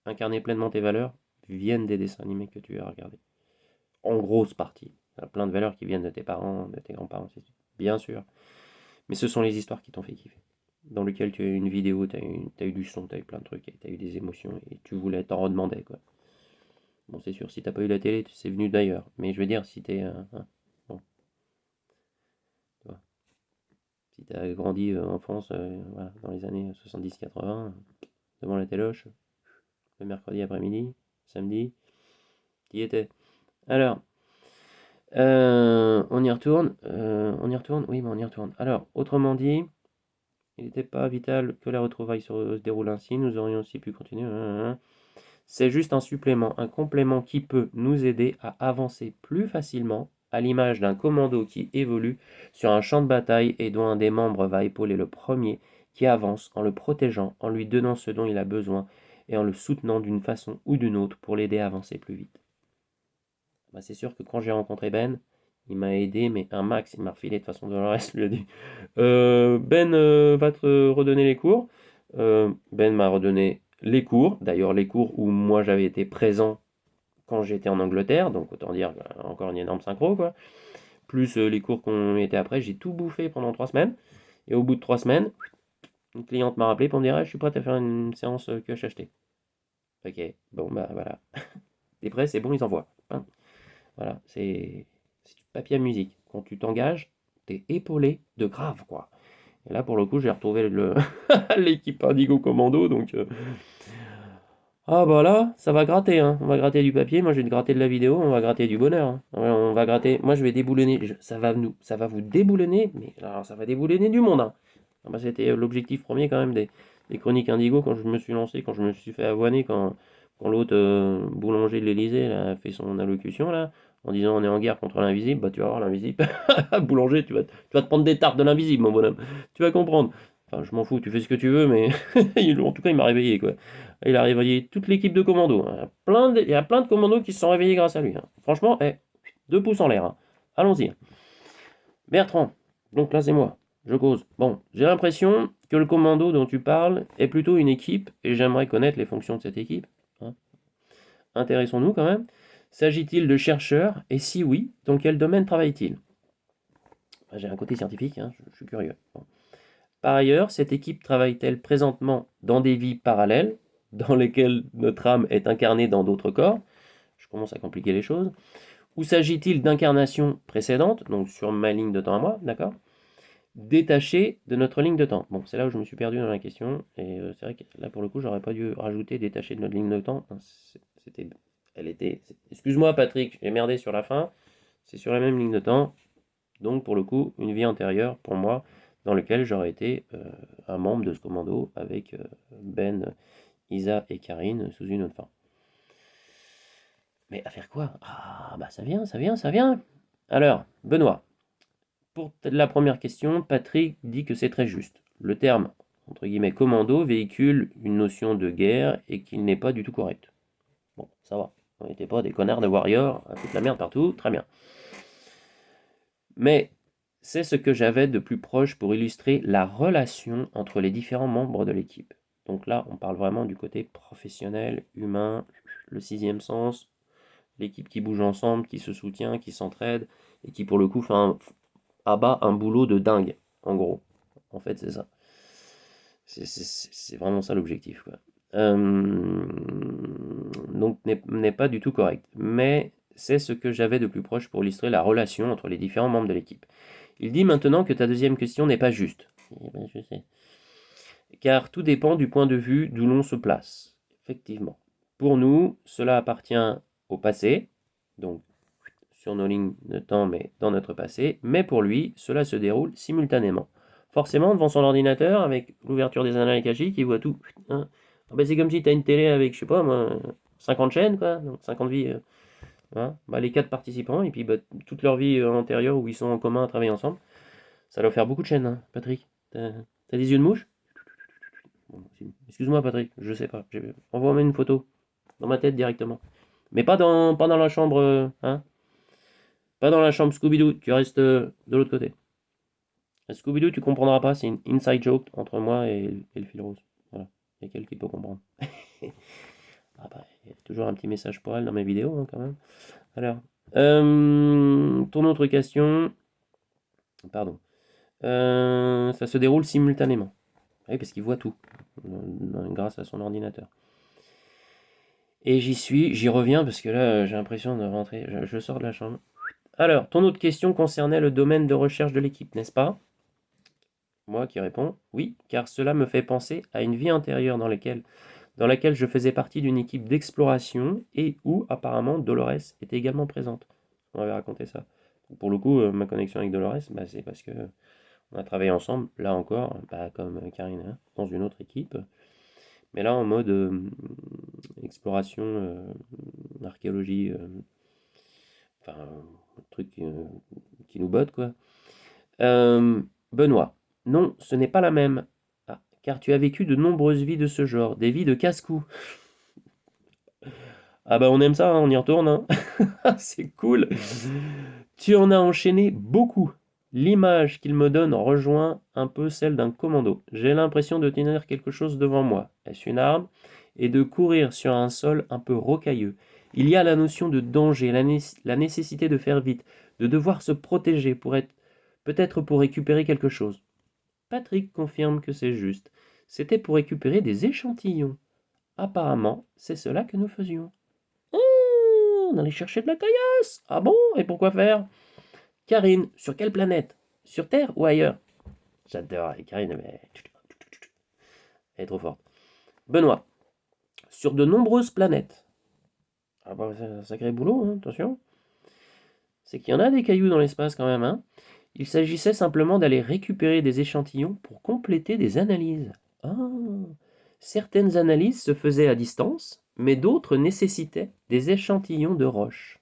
incarner pleinement tes valeurs viennent des dessins animés que tu as regardés. En grosse partie. Il y a plein de valeurs qui viennent de tes parents, de tes grands-parents, bien sûr. Mais ce sont les histoires qui t'ont fait kiffer. Dans lesquelles tu as eu une vidéo, tu as eu du son, tu as eu plein de trucs, tu as eu des émotions et tu voulais t'en redemander, quoi. Bon, c'est sûr, si t'as pas eu la télé, c'est venu d'ailleurs. Mais je veux dire, si t'es. Bon, tu vois, si t'as grandi en France, voilà, dans les années 70-80, devant la téloche, le mercredi après-midi, samedi, t'y étais. Alors, on y retourne. On y retourne? Oui, mais on y retourne. Alors, autrement dit, il n'était pas vital que la retrouvaille se déroule ainsi. Nous aurions aussi pu continuer. C'est juste un supplément, un complément qui peut nous aider à avancer plus facilement, à l'image d'un commando qui évolue sur un champ de bataille et dont un des membres va épauler le premier qui avance en le protégeant, en lui donnant ce dont il a besoin et en le soutenant d'une façon ou d'une autre pour l'aider à avancer plus vite. Bah, c'est sûr que quand j'ai rencontré Ben, il m'a aidé, mais un max, il m'a refilé de façon de le reste, lui a dit Ben va te redonner les cours. Ben m'a redonné les cours, d'ailleurs les cours où moi j'avais été présent quand j'étais en Angleterre, donc autant dire encore une énorme synchro, quoi. Plus les cours qu'on était après, j'ai tout bouffé pendant 3 semaines. Et au bout de 3 semaines, une cliente m'a rappelé pour me dire je suis prête à faire une séance que j'ai achetée. Ok, bon bah voilà. T'es prêt, c'est bon, ils envoient. Hein. Voilà, c'est du papier à musique. Quand tu t'engages, t'es épaulé de grave, quoi. Et là, pour le coup, j'ai retrouvé l'équipe Indigo Commando, donc ah bah là, ça va gratter, hein. On va gratter du papier, moi je vais te gratter de la vidéo, on va gratter du bonheur, hein. Ouais, on va gratter, moi je vais déboulonner, ça va vous déboulonner, mais alors ça va déboulonner du monde, hein. Ah bah, c'était l'objectif premier quand même des chroniques Indigo quand je me suis lancé, quand je me suis fait avoiner, quand l'autre boulanger de l'Elysée a fait son allocution là, en disant on est en guerre contre l'invisible, bah tu vas voir l'invisible, boulanger, tu vas te prendre des tartes de l'invisible mon bonhomme, tu vas comprendre. Enfin je m'en fous, tu fais ce que tu veux, mais en tout cas il m'a réveillé quoi. Il a réveillé toute l'équipe de commandos. Il y a plein de commandos qui se sont réveillés grâce à lui, hein. Franchement, 2 pouces en l'air, hein. Allons-y. Bertrand, donc là c'est moi, je cause. Bon, j'ai l'impression que le commando dont tu parles est plutôt une équipe, et j'aimerais connaître les fonctions de cette équipe, hein. Intéressons-nous quand même. S'agit-il de chercheurs, et si oui, dans quel domaine travaille-t-il? J'ai un côté scientifique, hein, je suis curieux. Bon. Par ailleurs, cette équipe travaille-t-elle présentement dans des vies parallèles, dans lesquelles notre âme est incarnée dans d'autres corps? Je commence à compliquer les choses. Ou s'agit-il d'incarnations précédentes, donc sur ma ligne de temps à moi, d'accord? Détachées de notre ligne de temps. Bon, c'est là où je me suis perdu dans la question, et c'est vrai que là pour le coup, j'aurais pas dû rajouter détachées de notre ligne de temps. C'était, excuse-moi Patrick, j'ai merdé sur la fin. C'est sur la même ligne de temps, donc pour le coup, une vie antérieure pour moi, dans laquelle j'aurais été un membre de ce commando avec Ben, Isa et Karine sous une autre forme. Mais à faire quoi? Ah bah ça vient, ça vient, ça vient. Alors, Benoît, pour la première question, Patrick dit que c'est très juste. Le terme, entre guillemets, commando véhicule une notion de guerre et qu'il n'est pas du tout correct. Bon, ça va. On n'était pas des connards de warriors, à foutre la merde partout, très bien. Mais c'est ce que j'avais de plus proche pour illustrer la relation entre les différents membres de l'équipe. Donc là, on parle vraiment du côté professionnel, humain, le sixième sens, l'équipe qui bouge ensemble, qui se soutient, qui s'entraide, et qui pour le coup abat un boulot de dingue, en gros. En fait, c'est ça. C'est vraiment ça l'objectif, quoi. Donc n'est pas du tout correct. Mais c'est ce que j'avais de plus proche pour illustrer la relation entre les différents membres de l'équipe. Il dit maintenant que ta deuxième question n'est pas juste. Eh ben, je sais. Car tout dépend du point de vue d'où l'on se place. Effectivement. Pour nous, cela appartient au passé, donc sur nos lignes de temps, mais dans notre passé. Mais pour lui, cela se déroule simultanément. Forcément, devant son ordinateur, avec l'ouverture des annales akashiques, il voit tout. Hein. Ah ben, c'est comme si tu as une télé avec, je sais pas moi, 50 chaînes, quoi, donc 50 vies. Hein. Bah, les 4 participants, et puis bah, toute leur vie antérieure où ils sont en commun à travailler ensemble. Ça doit faire beaucoup de chaînes, hein, Patrick. T'as des yeux de mouche? Bon, excuse-moi, Patrick, je sais pas. Envoie-moi une photo, dans ma tête directement. Mais pas dans la chambre, hein. Pas dans la chambre Scooby-Doo, tu restes de l'autre côté. Scooby-Doo, tu comprendras pas, c'est une inside joke entre moi et le fil rose. Voilà, il y a quelqu'un qui peut comprendre. Ah bah, il y a toujours un petit message pour elle dans mes vidéos, hein, quand même. Alors, ton autre question. Pardon. Ça se déroule simultanément. Oui, parce qu'il voit tout, grâce à son ordinateur. Et j'y reviens, parce que là, j'ai l'impression de rentrer. Je sors de la chambre. Alors, ton autre question concernait le domaine de recherche de l'équipe, n'est-ce pas? Moi qui réponds, oui, car cela me fait penser à une vie antérieure dans laquelle je faisais partie d'une équipe d'exploration et où, apparemment, Dolores était également présente. On m'avait raconté ça. Pour le coup, ma connexion avec Dolores, bah, c'est parce que on a travaillé ensemble, là encore, bah, comme Karine, hein, dans une autre équipe. Mais là, en mode exploration, archéologie, enfin, un truc qui nous botte, quoi. Benoît, non, ce n'est pas la même. Ah, car tu as vécu de nombreuses vies de ce genre, des vies de casse-cou. Ah bah on aime ça, hein, on y retourne. Hein. C'est cool. Tu en as enchaîné beaucoup. L'image qu'il me donne rejoint un peu celle d'un commando. J'ai l'impression de tenir quelque chose devant moi. Est-ce une arme? Et de courir sur un sol un peu rocailleux. Il y a la notion de danger, la nécessité de faire vite, de devoir se protéger peut-être pour récupérer quelque chose. Patrick confirme que c'est juste. C'était pour récupérer des échantillons. Apparemment, c'est cela que nous faisions. On allait chercher de la caillasse. Ah bon? Et pourquoi faire? Karine, sur quelle planète? Sur Terre ou ailleurs? J'adore. Et Karine, mais... elle est trop forte. Benoît, sur de nombreuses planètes. Ah bah, c'est un sacré boulot, hein, attention. C'est qu'il y en a des cailloux dans l'espace quand même, hein. Il s'agissait simplement d'aller récupérer des échantillons pour compléter des analyses. Ah. Certaines analyses se faisaient à distance, mais d'autres nécessitaient des échantillons de roche,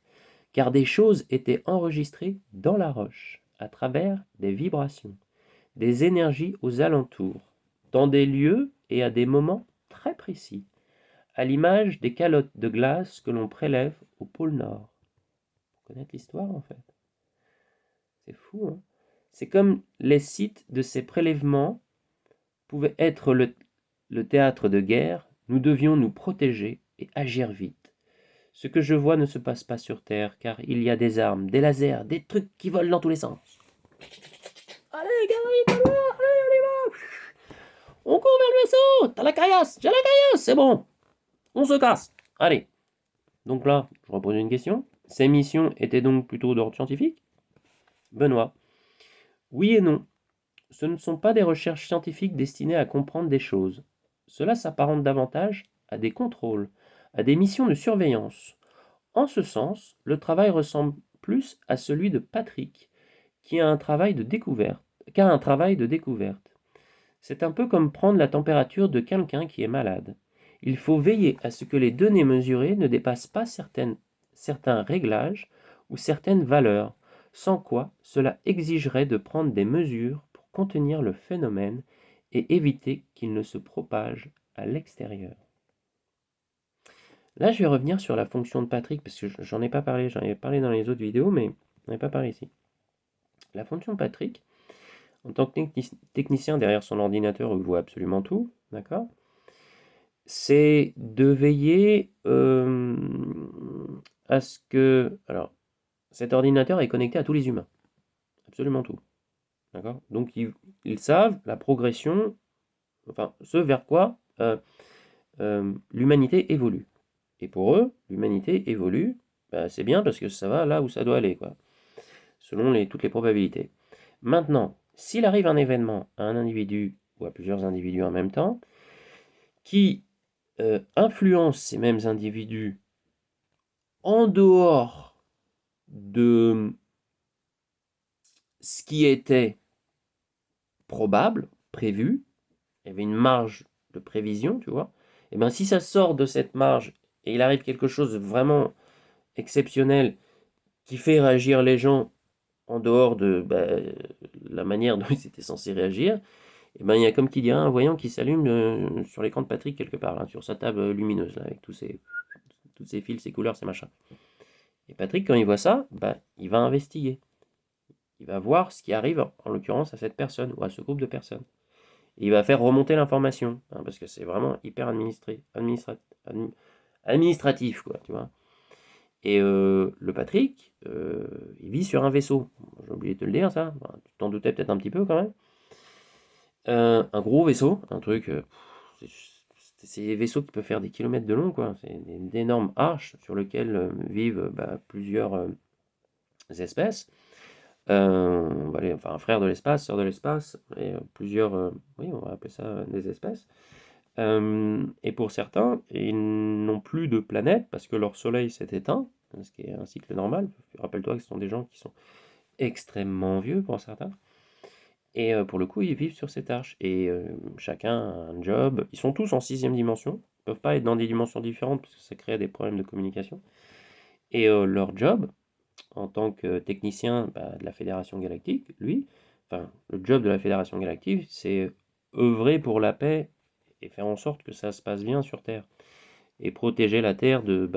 car des choses étaient enregistrées dans la roche, à travers des vibrations, des énergies aux alentours, dans des lieux et à des moments très précis, à l'image des calottes de glace que l'on prélève au pôle Nord. Pour connaître l'histoire, en fait. C'est fou, hein? C'est comme les sites de ces prélèvements pouvaient être le théâtre de guerre, nous devions nous protéger et agir vite. Ce que je vois ne se passe pas sur Terre, car il y a des armes, des lasers, des trucs qui volent dans tous les sens. Allez, Gary, allez, on y va. On court vers le vaisseau. T'as la caillasse, j'ai la caillasse, c'est bon. On se casse. Allez. Donc là, je repose une question. Ces missions étaient donc plutôt d'ordre scientifique? Benoît. Oui et non. Ce ne sont pas des recherches scientifiques destinées à comprendre des choses. Cela s'apparente davantage à des contrôles, à des missions de surveillance. En ce sens, le travail ressemble plus à celui de Patrick, qui a un travail de découverte, C'est un peu comme prendre la température de quelqu'un qui est malade. Il faut veiller à ce que les données mesurées ne dépassent pas certains réglages ou certaines valeurs, sans quoi cela exigerait de prendre des mesures pour contenir le phénomène et éviter qu'il ne se propage à l'extérieur. Là, je vais revenir sur la fonction de Patrick, parce que j'en ai pas parlé, j'en ai parlé dans les autres vidéos, mais j'en ai pas parlé ici. La fonction de Patrick, en tant que technicien derrière son ordinateur où il voit absolument tout, d'accord, c'est de veiller à ce que... Alors, cet ordinateur est connecté à tous les humains, absolument tout, d'accord. Donc, ils savent la progression, enfin, ce vers quoi l'humanité évolue. Et pour eux, l'humanité évolue, bah, c'est bien parce que ça va là où ça doit aller, quoi, selon toutes les probabilités. Maintenant, s'il arrive un événement à un individu ou à plusieurs individus en même temps, qui influence ces mêmes individus en dehors de ce qui était probable, prévu, il y avait une marge de prévision, tu vois, et bien si ça sort de cette marge et il arrive quelque chose de vraiment exceptionnel qui fait réagir les gens en dehors de la manière dont ils étaient censés réagir, et ben il y a comme qui dirait un voyant qui s'allume sur l'écran de Patrick quelque part, là, sur sa table lumineuse, là, avec tous ces fils, ces couleurs, ces machins. Et Patrick, quand il voit ça, il va investiguer. Il va voir ce qui arrive, en l'occurrence, à cette personne ou à ce groupe de personnes. Et il va faire remonter l'information, hein, parce que c'est vraiment hyper administratif, quoi, tu vois. Et le Patrick, il vit sur un vaisseau. J'ai oublié de te le dire, ça. Tu t'en doutais peut-être un petit peu quand même. Un gros vaisseau, un truc. C'est des vaisseaux qui peuvent faire des kilomètres de long, quoi. C'est d'énormes arches sur lesquelles vivent plusieurs espèces. Enfin, un frère de l'espace, sœur de l'espace, et plusieurs. Oui, on va appeler ça des espèces. Et pour certains, ils n'ont plus de planète parce que leur soleil s'est éteint, ce qui est un cycle normal. Rappelle-toi que ce sont des gens qui sont extrêmement vieux pour certains. Et pour le coup, ils vivent sur cette arche. Et chacun a un job. Ils sont tous en 6e dimension. Ils ne peuvent pas être dans des dimensions différentes parce que ça crée des problèmes de communication. Et leur job, en tant que technicien de la Fédération Galactique, lui, enfin, le job de la Fédération Galactique, c'est œuvrer pour la paix et faire en sorte que ça se passe bien sur Terre. Et protéger la Terre de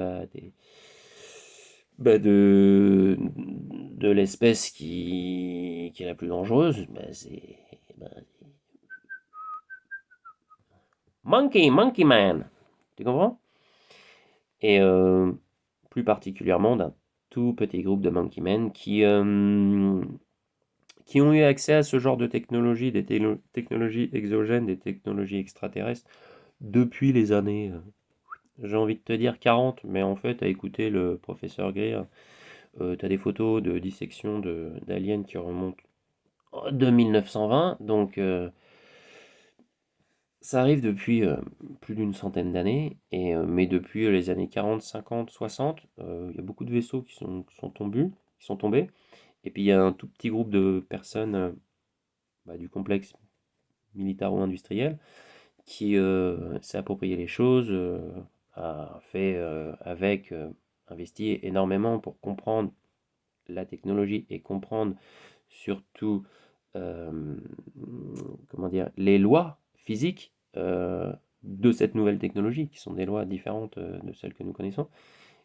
l'espèce qui est la plus dangereuse, c'est Monkey Man. Tu comprends? Et plus particulièrement d'un tout petit groupe de Monkey Men qui ont eu accès à ce genre de technologie, des technologies exogènes, des technologies extraterrestres, depuis les années, j'ai envie de te dire 40, mais en fait, à écouter le professeur Greer, tu as des photos de dissection d'aliens qui remontent de 1920, donc ça arrive depuis plus d'une centaine d'années, mais depuis les années 40, 50, 60, il y a beaucoup de vaisseaux qui sont tombés, et puis il y a un tout petit groupe de personnes du complexe militaro-industriel qui s'est approprié les choses, a fait investi énormément pour comprendre la technologie et comprendre surtout comment dire, les lois physiques de cette nouvelle technologie, qui sont des lois différentes de celles que nous connaissons,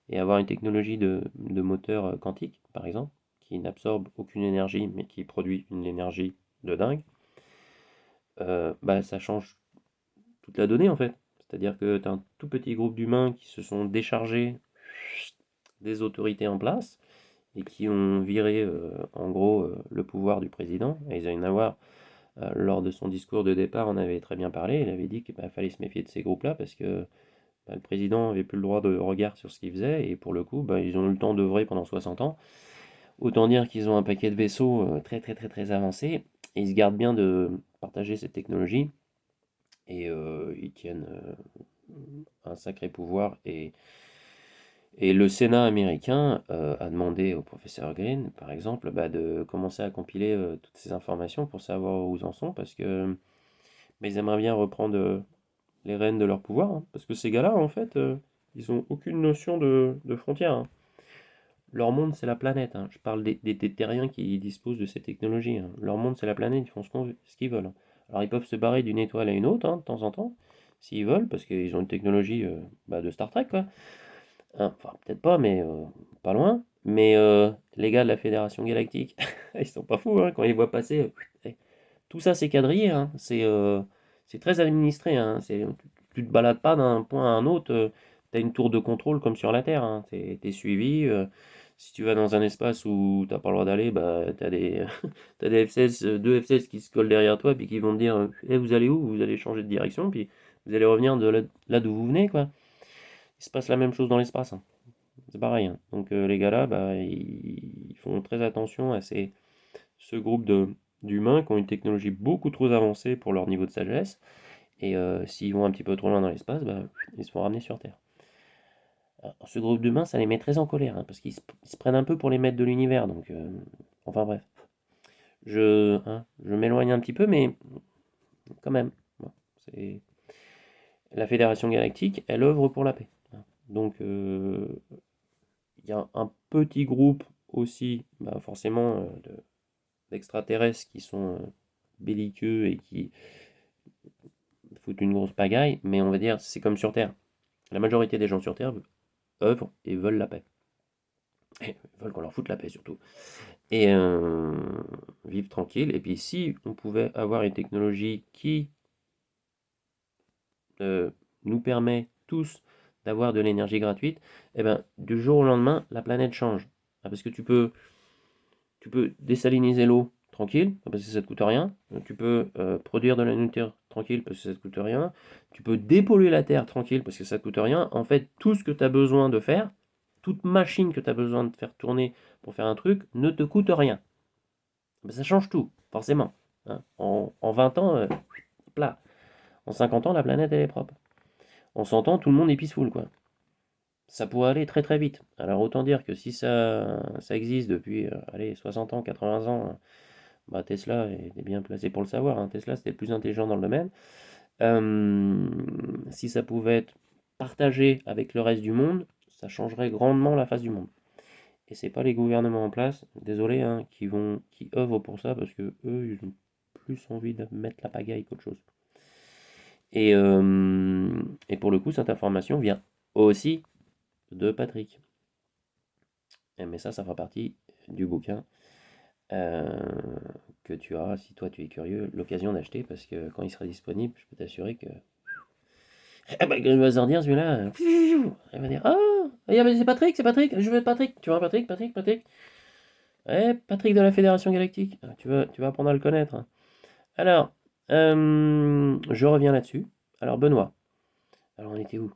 et avoir une technologie de moteur quantique, par exemple, qui n'absorbe aucune énergie, mais qui produit une énergie de dingue, ça change toute la donnée en fait. C'est-à-dire que tu as un tout petit groupe d'humains qui se sont déchargés des autorités en place et qui ont viré en gros le pouvoir du président. Et Eisenhower, lors de son discours de départ, en avait très bien parlé. Il avait dit qu'il fallait se méfier de ces groupes-là parce que le président n'avait plus le droit de regard sur ce qu'il faisait. Et pour le coup, ils ont eu le temps d'œuvrer pendant 60 ans. Autant dire qu'ils ont un paquet de vaisseaux très très très très avancés. Et ils se gardent bien de partager cette technologie. Et ils tiennent un sacré pouvoir. Et le Sénat américain a demandé au professeur Green, par exemple, de commencer à compiler toutes ces informations pour savoir où ils en sont, parce que ils aimeraient bien reprendre les rênes de leur pouvoir, hein, parce que ces gars-là, en fait, ils ont aucune notion de frontières, hein. Leur monde, c'est la planète, hein. Je parle des terriens qui disposent de ces technologies, hein. Leur monde, c'est la planète, ils font ce qu'ils veulent, hein. Alors, ils peuvent se barrer d'une étoile à une autre, hein, de temps en temps, s'ils veulent, parce qu'ils ont une technologie de Star Trek, quoi. hein, enfin, peut-être pas, mais pas loin. Mais les gars de la Fédération Galactique, ils sont pas fous, hein, quand ils voient passer. Tout ça, c'est quadrillé, hein, c'est très administré, hein, tu te balades pas d'un point à un autre, tu as une tour de contrôle comme sur la Terre, hein, t'es suivi. Si tu vas dans un espace où t'as pas le droit d'aller, bah, t'as des F-16, deux F-16 qui se collent derrière toi, puis qui vont te dire eh, vous allez où? Vous allez changer de direction, puis vous allez revenir de là d'où vous venez, quoi. Il se passe la même chose dans l'espace, hein. C'est pareil, hein. Donc les gars là, bah, ils font très attention à ce groupe d'humains qui ont une technologie beaucoup trop avancée pour leur niveau de sagesse. Et s'ils vont un petit peu trop loin dans l'espace, bah, ils se font ramener sur Terre. Alors, ce groupe d'humains, ça les met très en colère, hein, parce qu'ils se prennent un peu pour les maîtres de l'univers. Donc, enfin bref, je m'éloigne un petit peu, mais quand même. Bon, c'est la Fédération Galactique, elle œuvre pour la paix. Donc, il y a un petit groupe aussi, bah, forcément, d'extraterrestres qui sont belliqueux et qui foutent une grosse pagaille, mais on va dire, c'est comme sur Terre. La majorité des gens sur Terre œuvrent et veulent la paix. Et veulent qu'on leur foute la paix surtout. Et vivre tranquille. Et puis si on pouvait avoir une technologie qui nous permet tous d'avoir de l'énergie gratuite, eh ben, du jour au lendemain, la planète change. Ah, parce que tu peux désaliniser l'eau tranquille, parce que ça ne te coûte rien. Tu peux produire de la nourriture tranquille, parce que ça ne te coûte rien. Tu peux dépolluer la terre tranquille, parce que ça ne te coûte rien. En fait, tout ce que tu as besoin de faire, toute machine que tu as besoin de faire tourner pour faire un truc, ne te coûte rien. Ben, ça change tout, forcément, hein. En 20 ans, plat. En 50 ans, la planète, elle est propre. En 100 ans, tout le monde est peaceful, quoi. Ça pourrait aller très très vite. Alors autant dire que si ça existe depuis allez, 60 ans, 80 ans, bah, Tesla est bien placé pour le savoir, hein. Tesla, c'était le plus intelligent dans le domaine. Si ça pouvait être partagé avec le reste du monde, ça changerait grandement la face du monde. Et c'est pas les gouvernements en place, désolé, hein, qui œuvrent pour ça parce que eux, ils ont plus envie de mettre la pagaille qu'autre chose. Et pour le coup, cette information vient aussi de Patrick. Mais ça fera partie du bouquin euh, que tu auras, si toi tu es curieux, l'occasion d'acheter parce que quand il sera disponible, je peux t'assurer que. Ah bah, il va se dire celui-là, il va dire ah, c'est Patrick, je veux être Patrick, tu vois Patrick, ouais, Patrick de la Fédération Galactique. Ah, tu vas apprendre à le connaître, hein. Alors, je reviens là-dessus. Alors Benoît, alors on était où?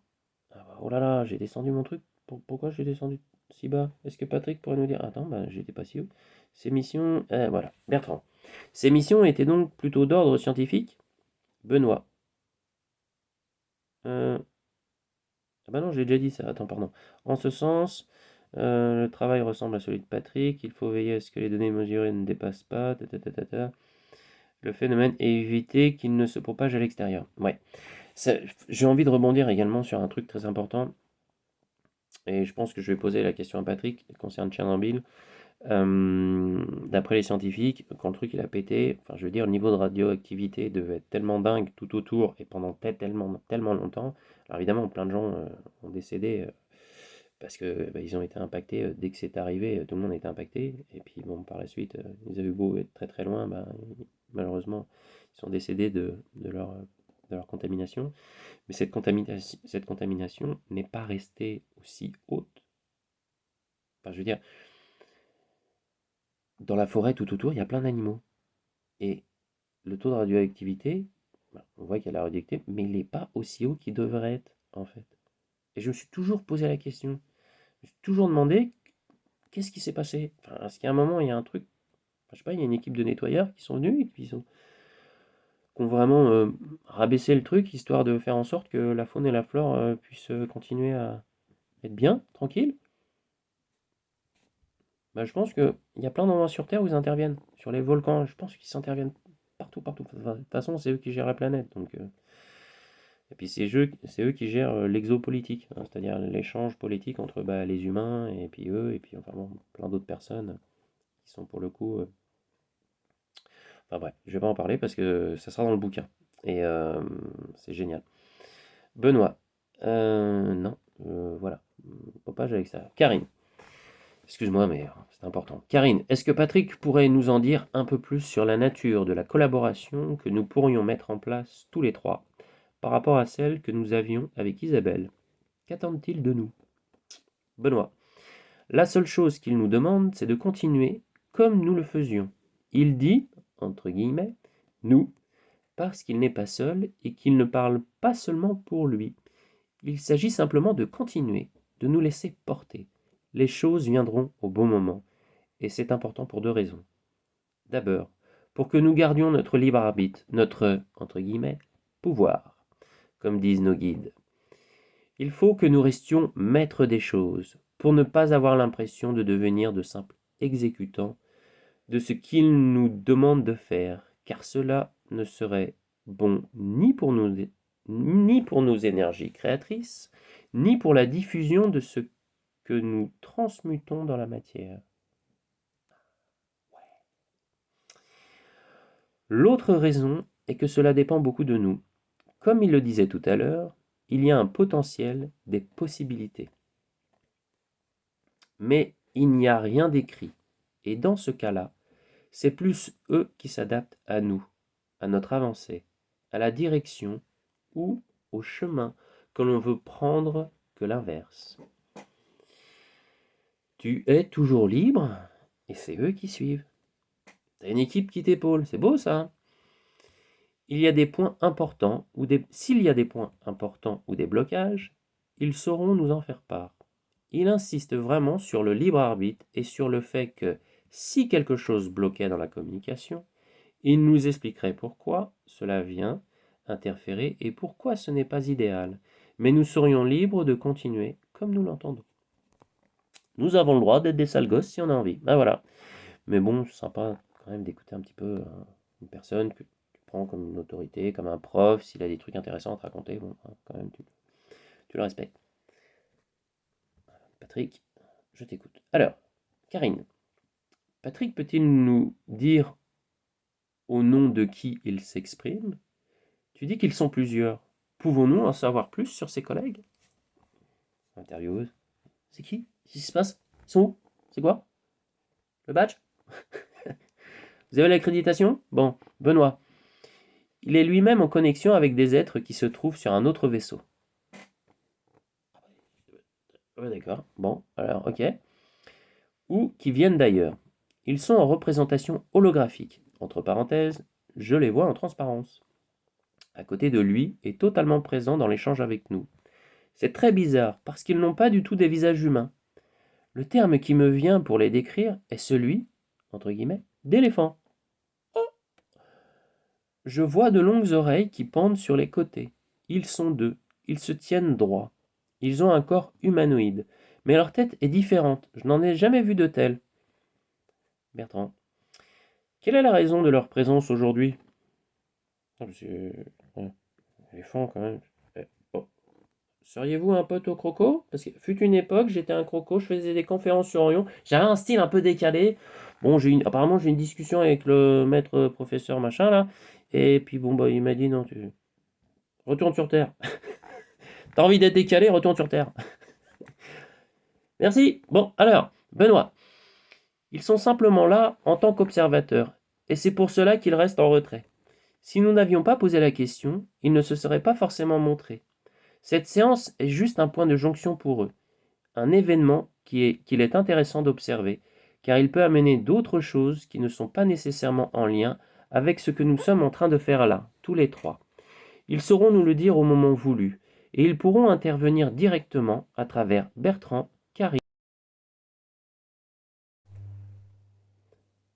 Ah bah, oh là là, j'ai descendu mon truc. Pourquoi j'ai descendu si bas? Est-ce que Patrick pourrait nous dire? Attends, bah, j'étais pas si haut. Ces missions, voilà, Bertrand. Ces missions étaient donc plutôt d'ordre scientifique. Benoît. Euh, ah bah non, j'ai déjà dit ça. Attends, pardon. En ce sens, le travail ressemble à celui de Patrick. Il faut veiller à ce que les données mesurées ne dépassent pas. Le phénomène est éviter qu'il ne se propage à l'extérieur. Ouais. J'ai envie de rebondir également sur un truc très important. Et je pense que je vais poser la question à Patrick concernant Tchernobyl. D'après les scientifiques, quand le truc il a pété, enfin je veux dire, le niveau de radioactivité devait être tellement dingue tout autour et pendant tellement longtemps. Alors évidemment, plein de gens ont décédé parce que bah, ils ont été impactés dès que c'est arrivé, tout le monde a été impacté. Et puis bon, par la suite, ils avaient beau être très très loin, bah, malheureusement, ils sont décédés de leur contamination. Mais cette contamination n'est pas restée aussi haute. Enfin, je veux dire, dans la forêt tout autour, il y a plein d'animaux. Et le taux de radioactivité, bah, on voit qu'il y a la radioactivité, mais il n'est pas aussi haut qu'il devrait être, en fait. Et je me suis toujours posé la question. Je me suis toujours demandé qu'est-ce qui s'est passé. Enfin, est-ce qu'à un moment, il y a un truc. Enfin, je sais pas, il y a une équipe de nettoyeurs qui sont venus et qui ont vraiment rabaissé le truc, histoire de faire en sorte que la faune et la flore puissent continuer à être bien, tranquille. Bah, je pense qu'il y a plein d'endroits sur Terre où ils interviennent. Sur les volcans, je pense qu'ils s'interviennent partout, partout. Enfin, de toute façon, c'est eux qui gèrent la planète. Donc, et puis c'est eux qui gèrent l'exopolitique, hein, c'est-à-dire l'échange politique entre bah, les humains et puis eux, et puis enfin bon, plein d'autres personnes qui sont pour le coup. Enfin bref, je vais pas en parler parce que ça sera dans le bouquin. Et c'est génial. Benoît. Non, voilà. Popage avec ça. Karine. Excuse-moi, mais c'est important. Karine, est-ce que Patrick pourrait nous en dire un peu plus sur la nature de la collaboration que nous pourrions mettre en place tous les trois par rapport à celle que nous avions avec Isabelle? Qu'attendent-ils de nous? Benoît. La seule chose qu'il nous demande, c'est de continuer comme nous le faisions. Il dit, entre guillemets, nous, parce qu'il n'est pas seul et qu'il ne parle pas seulement pour lui. Il s'agit simplement de continuer, de nous laisser porter. Les choses viendront au bon moment, et c'est important pour deux raisons. D'abord, pour que nous gardions notre libre arbitre, notre, entre guillemets, pouvoir, comme disent nos guides. Il faut que nous restions maîtres des choses, pour ne pas avoir l'impression de devenir de simples exécutants de ce qu'il nous demande de faire, car cela ne serait bon ni pour nos énergies créatrices, ni pour la diffusion de ce que nous transmutons dans la matière. L'autre raison est que cela dépend beaucoup de nous. Comme il le disait tout à l'heure, il y a un potentiel, des possibilités. Mais il n'y a rien d'écrit. Et dans ce cas-là, c'est plus eux qui s'adaptent à nous, à notre avancée, à la direction ou au chemin que l'on veut prendre que l'inverse. Tu es toujours libre et c'est eux qui suivent. T'as une équipe qui t'épaule, c'est beau ça. S'il y a des points importants ou des blocages, ils sauront nous en faire part. Il insiste vraiment sur le libre arbitre et sur le fait que si quelque chose bloquait dans la communication, il nous expliquerait pourquoi cela vient interférer et pourquoi ce n'est pas idéal, mais nous serions libres de continuer comme nous l'entendons. Nous avons le droit d'être des sales gosses si on a envie. Ben voilà. Mais bon, c'est sympa quand même d'écouter un petit peu une personne que tu prends comme une autorité, comme un prof, s'il a des trucs intéressants à te raconter, bon, quand même, tu le respectes. Patrick, je t'écoute. Alors, Karine, Patrick peut-il nous dire au nom de qui il s'exprime? Tu dis qu'ils sont plusieurs. Pouvons-nous en savoir plus sur ses collègues? Intervieweuse. C'est qui? Qu'est-ce qui se passe? Ils sont où? C'est quoi? Le badge? Vous avez l'accréditation? Bon, Benoît. Il est lui-même en connexion avec des êtres qui se trouvent sur un autre vaisseau. Ouais, d'accord. Bon, alors, ok. Ou qui viennent d'ailleurs. Ils sont en représentation holographique. Entre parenthèses, je les vois en transparence. À côté de lui est totalement présent dans l'échange avec nous. C'est très bizarre parce qu'ils n'ont pas du tout des visages humains. Le terme qui me vient pour les décrire est celui, entre guillemets, d'éléphant. Oh. Je vois de longues oreilles qui pendent sur les côtés. Ils sont deux. Ils se tiennent droit. Ils ont un corps humanoïde. Mais leur tête est différente. Je n'en ai jamais vu de telle. Bertrand. Quelle est la raison de leur présence aujourd'hui? Éléphant quand même. Oh. Seriez-vous un pote au croco? Parce que fut une époque, j'étais un croco, je faisais des conférences sur Orion. J'avais un style un peu décalé. Bon, apparemment, j'ai une discussion avec le maître professeur machin là. Et puis bon, bah, il m'a dit non, tu retourne sur Terre. T'as envie d'être décalé, retourne sur Terre. Merci. Bon, alors, Benoît. Ils sont simplement là en tant qu'observateurs. Et c'est pour cela qu'ils restent en retrait. Si nous n'avions pas posé la question, ils ne se seraient pas forcément montrés. Cette séance est juste un point de jonction pour eux, un événement qu'il est intéressant d'observer, car il peut amener d'autres choses qui ne sont pas nécessairement en lien avec ce que nous sommes en train de faire là, tous les trois. Ils sauront nous le dire au moment voulu, et ils pourront intervenir directement à travers Bertrand, Karine,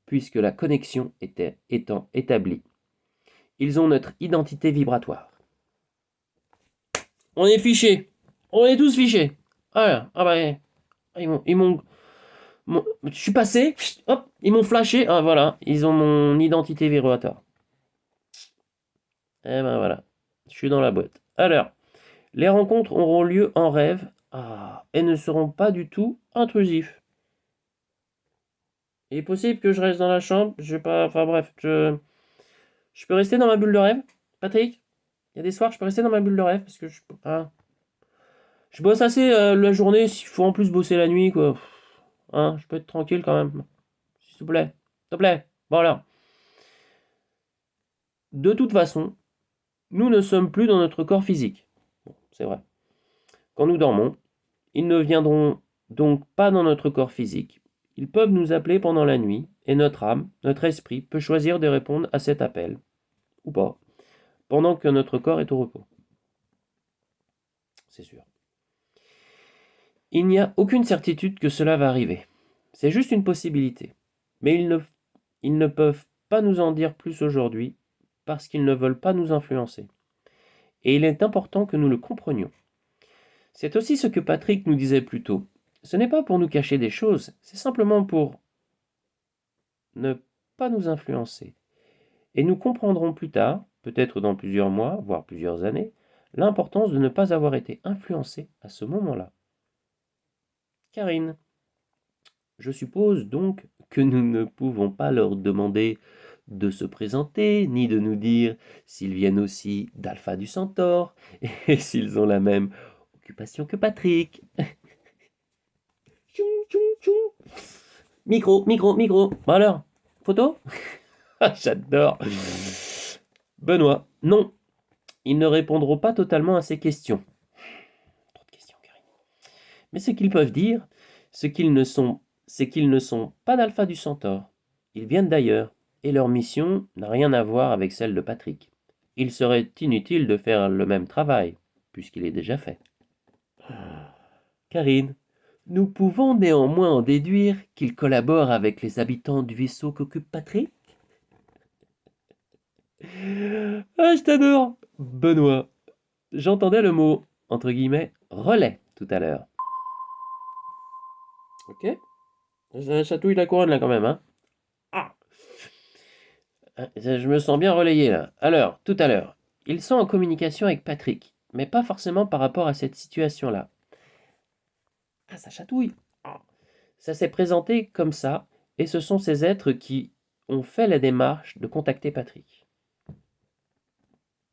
puisque la connexion étant établie. Ils ont notre identité vibratoire. On est fichés. On est tous fichés. Ah, bah, ils m'ont, je suis passé, hop, ils m'ont flashé. Ah, voilà, ils ont mon identité vibratoire. Eh ben voilà, je suis dans la boîte. Alors, les rencontres auront lieu en rêve. Ah, et ne seront pas du tout intrusifs. Il est possible que je reste dans la chambre. Je sais pas. Enfin bref, je peux rester dans ma bulle de rêve, Patrick? Il y a des soirs, je peux rester dans ma bulle de rêve parce que je Je bosse assez la journée, s'il faut en plus bosser la nuit, quoi. Hein, je peux être tranquille quand même. S'il te plaît. S'il te plaît. Voilà. De toute façon, nous ne sommes plus dans notre corps physique. Bon, c'est vrai. Quand nous dormons, ils ne viendront donc pas dans notre corps physique. Ils peuvent nous appeler pendant la nuit, et notre âme, notre esprit, peut choisir de répondre à cet appel, ou pas, pendant que notre corps est au repos. C'est sûr. Il n'y a aucune certitude que cela va arriver. C'est juste une possibilité. Mais ils ne peuvent pas nous en dire plus aujourd'hui, parce qu'ils ne veulent pas nous influencer. Et il est important que nous le comprenions. C'est aussi ce que Patrick nous disait plus tôt. Ce n'est pas pour nous cacher des choses, c'est simplement pour ne pas nous influencer. Et nous comprendrons plus tard, peut-être dans plusieurs mois, voire plusieurs années, l'importance de ne pas avoir été influencé à ce moment-là. Karine, je suppose donc que nous ne pouvons pas leur demander de se présenter, ni de nous dire s'ils viennent aussi d'Alpha du Centaure, et s'ils ont la même occupation que Patrick. Tchoum, tchoum, tchoum. Micro, micro, micro. Bon alors, photo? J'adore. Benoît, non, ils ne répondront pas totalement à ces questions. Trop de questions, Karine. Mais ce qu'ils peuvent dire, c'est qu'ils ne sont pas d'Alpha du Centaure. Ils viennent d'ailleurs, et leur mission n'a rien à voir avec celle de Patrick. Il serait inutile de faire le même travail, puisqu'il est déjà fait. Karine, nous pouvons néanmoins en déduire qu'ils collaborent avec les habitants du vaisseau qu'occupe Patrick? Ah, je t'adore! Benoît, j'entendais le mot, entre guillemets, relais tout à l'heure. Ok? Ça chatouille la couronne là quand même, hein? Ah! Je me sens bien relayé là. Alors, tout à l'heure, ils sont en communication avec Patrick, mais pas forcément par rapport à cette situation-là. Ah, ça chatouille! Ah. Ça s'est présenté comme ça, et ce sont ces êtres qui ont fait la démarche de contacter Patrick.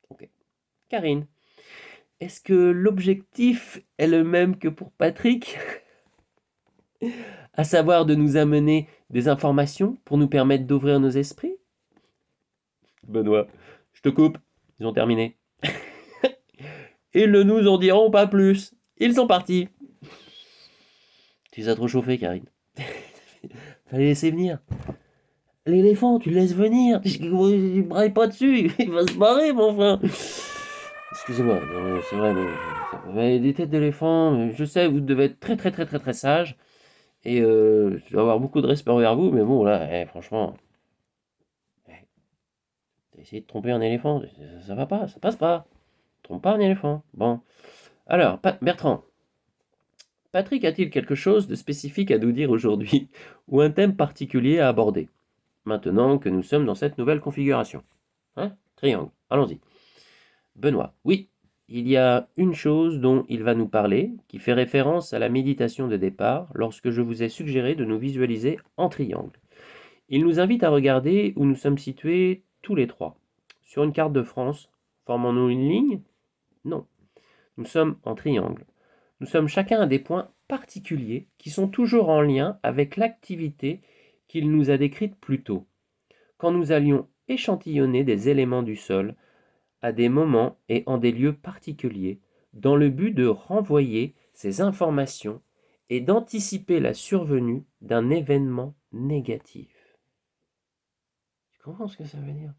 Ok. Karine, est-ce que l'objectif est le même que pour Patrick? À savoir de nous amener des informations pour nous permettre d'ouvrir nos esprits? Benoît, je te coupe, ils ont terminé. Ils ne nous en diront pas plus. Ils sont partis. Tu les as trop chauffés, Karine. Fallait laisser venir. L'éléphant, tu le laisses venir. Il braille pas dessus. Il va se barrer, mon frère. Excusez-moi, c'est vrai, mais des têtes d'éléphant, je sais, vous devez être très très très très très sage. Et je dois avoir beaucoup de respect envers vous, mais bon, là, franchement, t'as essayé de tromper un éléphant, ça va pas, ça passe pas. Trompe pas un éléphant. Bon. Alors, Bertrand, Patrick a-t-il quelque chose de spécifique à nous dire aujourd'hui, ou un thème particulier à aborder, maintenant que nous sommes dans cette nouvelle configuration? Hein? Triangle, allons-y. Benoît, oui, il y a une chose dont il va nous parler, qui fait référence à la méditation de départ, lorsque je vous ai suggéré de nous visualiser en triangle. Il nous invite à regarder où nous sommes situés tous les trois. Sur une carte de France, formons-nous une ligne? Non. Nous sommes en triangle. Nous sommes chacun à des points particuliers qui sont toujours en lien avec l'activité qu'il nous a décrite plus tôt, quand nous allions échantillonner des éléments du sol à des moments et en des lieux particuliers, dans le but de renvoyer ces informations et d'anticiper la survenue d'un événement négatif. Tu comprends ce que ça veut dire?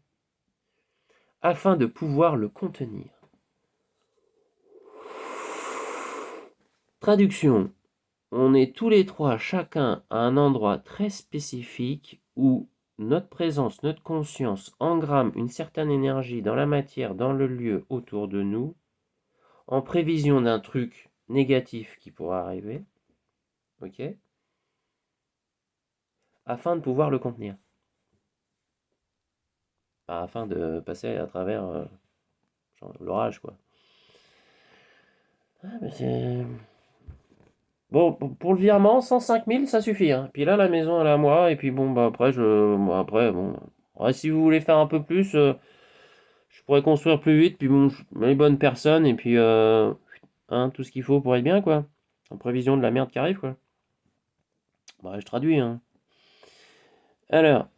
Afin de pouvoir le contenir. Traduction. On est tous les trois, chacun à un endroit très spécifique où notre présence, notre conscience engramme une certaine énergie dans la matière, dans le lieu autour de nous, en prévision d'un truc négatif qui pourra arriver, ok, afin de pouvoir le contenir. Enfin, afin de passer à travers l'orage, quoi. Ah, mais c'est... Bon, pour le virement, 105 000, ça suffit. Hein. Puis là, la maison, elle est à moi. Et puis bon, bah après, bon. Ouais, si vous voulez faire un peu plus, je pourrais construire plus vite. Puis bon, les bonnes personnes. Et puis, hein, tout ce qu'il faut pour être bien, quoi. En prévision de la merde qui arrive, quoi. Bah, je traduis, hein. Alors,